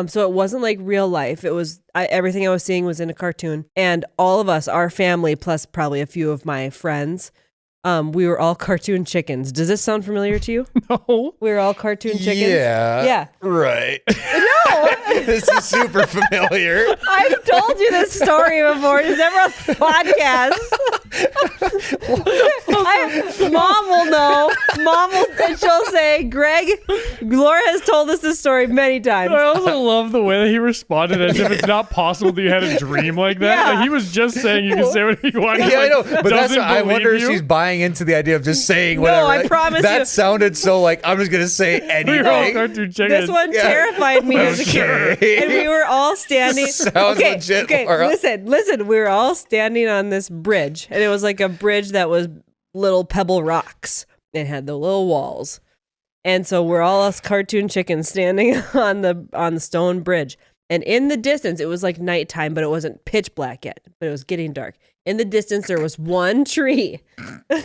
So it wasn't like real life. It was everything I was seeing was in a cartoon. And all of us, our family, plus probably a few of my friends, we were all cartoon chickens. Does this sound familiar to you? No. We were all cartoon chickens. Yeah. Yeah. Right. No. This is super familiar. I've told you this story before. It's never on the podcast. Mom will know. And she'll say, Greg, Laura has told us this story many times. I also love the way that he responded as if it's not possible that you had a dream like that. Yeah. Like he was just saying you can say what you want. Yeah, I know. But that's doesn't what, I wonder if believe you. she's buying into the idea of just saying No, whatever. I Like, promise that you. sounded so like, I'm just going to say We were all anything. cartoon chickens. This one terrified me as a kid. Okay. And we were all standing. Sounds legit, Okay, Laura. listen. We were all standing on this bridge. And it was like a bridge that was little pebble rocks. It had the little walls. And so we're all us cartoon chickens standing on the stone bridge. And in the distance, it was like nighttime, but it wasn't pitch black yet. But it was getting dark. In the distance, there was one tree. Mom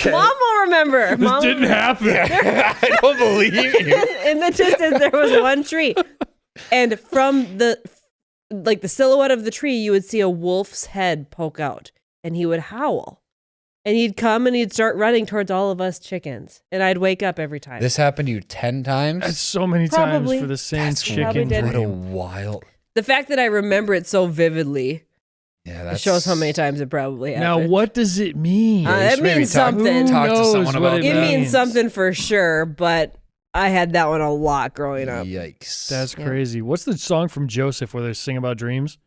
will remember. This didn't happen. I don't believe you. In the distance, there was one tree. And from the silhouette of the tree, you would see a wolf's head poke out. And he would howl. And he'd come and he'd start running towards all of us chickens. And I'd wake up every time. This happened to you 10 times? That's so many Probably. times for the same That's chicken. did. What a dream. wild. The fact that I remember it so vividly Yeah, it shows how many times it probably happened. Now, what does it mean? Yeah, you it should maybe means something. Talk to Who someone knows about what It that. means means. something for sure, but I had that one a lot growing up. Yikes. That's Yeah. crazy. What's the song from Joseph where they sing about dreams?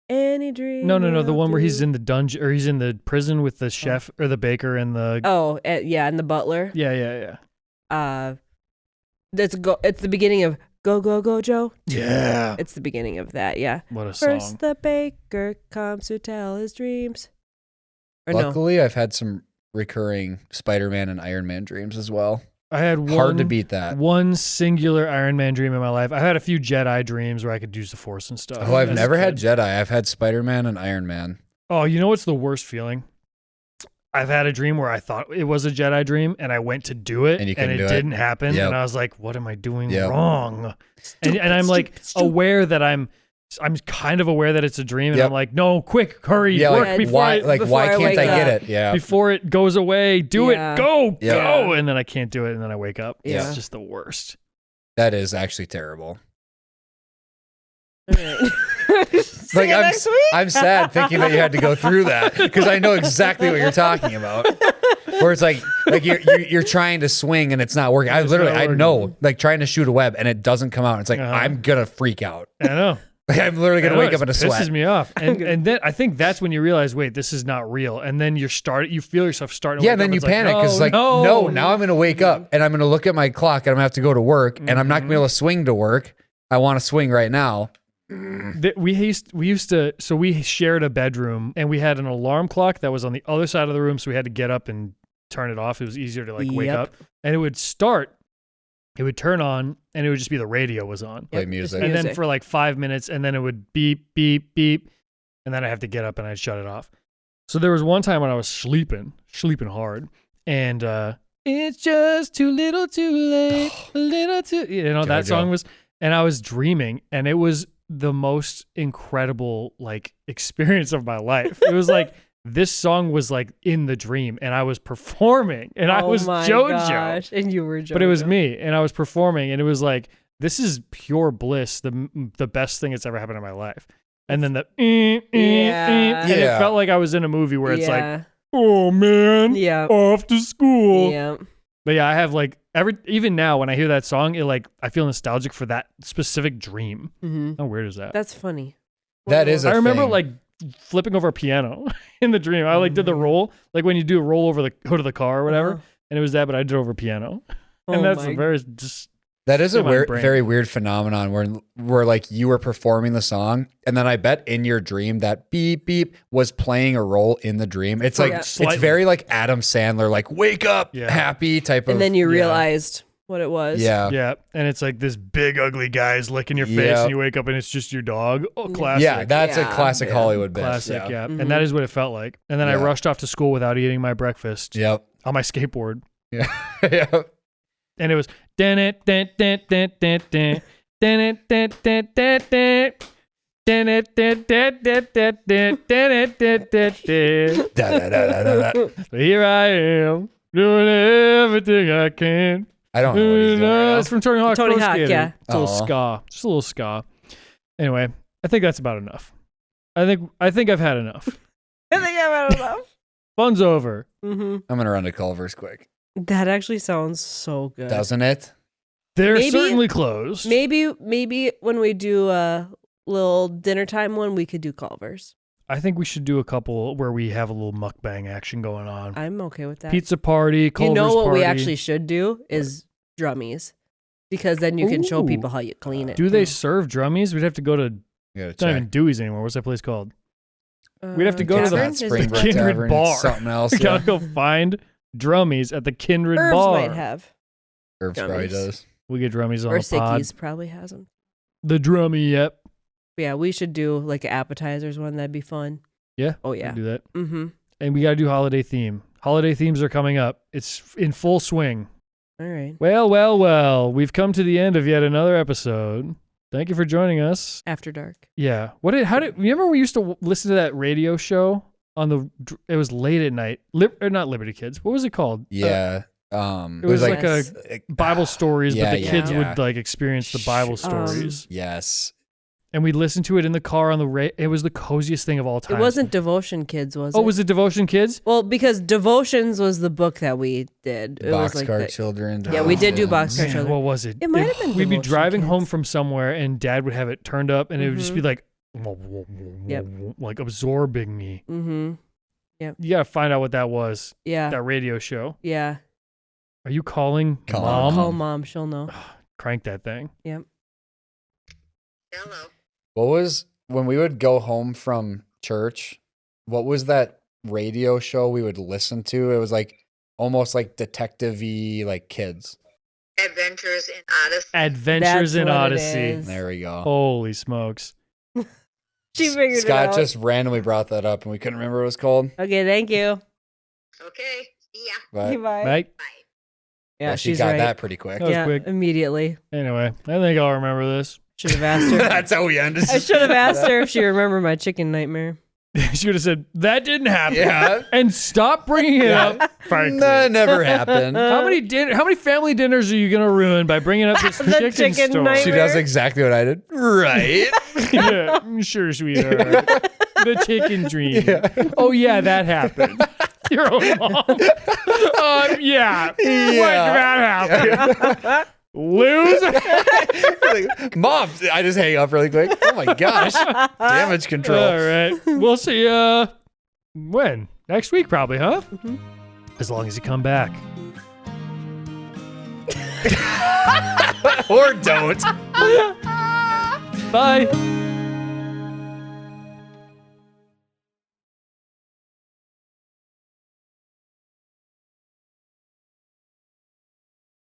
Any dream. No, the will one where he's do. in the dungeon or he's in the prison with the chef or the baker and the. Oh, yeah, and the butler. Yeah. It's the beginning of Go Go Go Joe. Yeah. It's the beginning of that. Yeah. What a song. First, the baker comes to tell his dreams. Or no. Luckily, I've had some recurring Spider-Man and Iron Man dreams as well. I had Hard to beat that. one singular Iron Man dream in my life. I've had a few Jedi dreams where I could use the Force and stuff. Oh, I've as a never had kid. Jedi. I've had Spider-Man and Iron Man. Oh, you know what's the worst feeling? I've had a dream where I thought it was a Jedi dream and I went to do it And you and couldn't it do it. didn't happen. Yep. And I was like, what am I doing Yep. wrong? And I'm like aware that I'm kind of aware that it's a dream. And Yep. I'm like, no, quick, hurry, Yeah, work like, before why before why I can't wake I get up. it? Yeah. before it goes away, do Yeah. it, go, Yeah. go. And then I can't do it. And then I wake up. Yeah. It's just the worst. That is actually terrible. All right. See Like you next week. I'm sad thinking that you had to go through that because I know exactly what you're talking about. Where it's like you're trying to swing and it's not working. I It's literally not I working. know like trying to shoot a web and it doesn't come out. It's like Uh-huh. I'm gonna freak out. I know. Like I'm literally gonna I know, wake up in a it sweat. pisses me off. And then I think that's when you realize, wait, this is not real. And then you feel yourself starting to Yeah, wake then up. you It's panic because it's like, no, no, now I'm gonna wake up and I'm gonna look at my clock and I'm gonna have to go to work and I'm not gonna be able to swing to work. I want to swing right now. We shared a bedroom and we had an alarm clock that was on the other side of the room, so we had to get up and turn it off. It was easier to like wake Yep. up, and it would start, it would turn on, and it would just be the radio was on, Play Yep, music. just and then music. for like 5 minutes, and then it would beep beep beep, and then I have to get up and I'd shut it off. So there was one time when I was sleeping hard, and it's just too little, too late, a little too, that Jojo. song was, and I was dreaming, and it was the most incredible like experience of my life. It was like this song was like in the dream, and I was performing, and I was my JoJo, gosh. And you were JoJo. but it was me, and I was performing, and it was like this is pure bliss, the best thing that's ever happened in my life. And then and Yeah. it felt like I was in a movie where it's like, yeah. oh man, Yeah. off to school. Yeah. But yeah, I have like even now when I hear that song, it like I feel nostalgic for that specific dream. Mm-hmm. How weird is that? That's funny. That is a I remember thing. like flipping over a piano in the dream. I like did the roll, like when you do a roll over the hood of the car or whatever, Uh-huh. and it was that, but I did it over piano, and Oh that's my- a very just That is a in my weird, brain. very weird phenomenon where like you were performing the song, and then I bet in your dream that beep beep was playing a role in the dream. It's like Yeah. it's Slightly. very like Adam Sandler, like wake up, Yeah. happy type of. And then you yeah. realized what it was. yeah, yeah, and it's like this big ugly guy's licking your face, Yep. and you wake up and it's just your dog. Oh, classic. yeah, that's a Yeah. classic Yeah. Hollywood bit. Classic, yeah. Mhm. And that is what it felt like. And then I Yeah. rushed off to school without eating my breakfast Yep. on my skateboard. Yeah. Yep. And it was dun it dun dun dun dun dun dun it dun dun dun dun dun it dun dun dun dun dun dun it dun dun dun. Da, da, da, da, da, da. So here I am doing everything I can. I don't know what he's doing right It's from Tony Hawk. Tony Pro Hawk, Skater. yeah. It's a little Aw. ska. Just a little ska. Anyway, I think that's about enough. I think I've had enough. I think I've had enough. Fun's over. Mm-hmm. I'm gonna run to Culver's quick, That actually sounds so good. doesn't it? They're Maybe- certainly closed. Maybe when we do a little dinner time one, we could do Culver's. I think we should do a couple where we have a little mukbang action going on. I'm okay with that. Pizza party, Culver's you know what party. we actually should do is drummies, because then you can show Ooh. people how you clean it. Do they serve drummies? We'd have to go to, You gotta it's not check. even Dewey's anymore. What's that place called? We'd have to go to the- Tavern? It's Is not it Springbrook Kindred Tavern, it's Bar. something else. We Yeah. gotta go find drummies at the Kindred Herbs Bar. might have, Herbs probably Drummies. does. We get drummies on or the pod. Sickies probably has them. The drummy, yep. Yeah, we should do like an appetizers one. That'd be fun. Yeah. Oh we yeah. can do that. Mm-hmm. And we gotta do holiday theme. Holiday themes are coming up. It's in full swing. All right. Well. We've come to the end of yet another episode. Thank you for joining us. After dark. Yeah. How did, remember we used to listen to that radio show it was late at night. Or not Liberty Kids. What was it called? Yeah. It was like a Bible stories, but the kids would like experience the Bible stories. Yes. And we'd listen to it in the car on the it was the coziest thing of all time. It wasn't Devotion Kids, was it? Oh, was it Devotion Kids? Well, because Devotions was the book that we did. It was like Boxcar Children. Yeah, we did do Boxcar Children. What was it? It might have been We'd be Devotion driving Kids. home from somewhere, and Dad would have it turned up, and it would just be like, like absorbing me. Mm-hmm. Yep. You gotta find out what that was. Yeah. That radio show. Yeah. Are you calling Call Mom? Call Mom. She'll know. Crank that thing. Yep. Hello. What was when we would go home from church? What was that radio show we would listen to? It was like almost like detective-y, like kids. Adventures in Odyssey. Adventures in That's what it Odyssey. is. There we go. Holy smokes. She figured Scott it out. just randomly brought that up, and we couldn't remember what it was called. Okay, thank you. Okay. See ya. But Bye. Right? Yeah, she she's got right. that pretty quick. That was Yeah, quick. immediately. Anyway, I think I'll remember this. Should have asked her. That's how we ended. I should have asked her if she remembered my chicken nightmare. She would have said, that didn't happen. Yeah. And stop bringing it up. Frankly. That never happened. How many family dinners are you going to ruin by bringing up this The chicken chicken story? nightmare. She does exactly what I did. Right. Yeah, sure, sweetheart. The chicken dream. Yeah. Oh, yeah, that happened. Your own mom. Yeah. What that happened? Lose. Like, Mom, I just hang up really quick. Oh my gosh. Damage control. All right. We'll see when? Next week, probably, huh? Mm-hmm. As long as you come back. Or don't. Bye.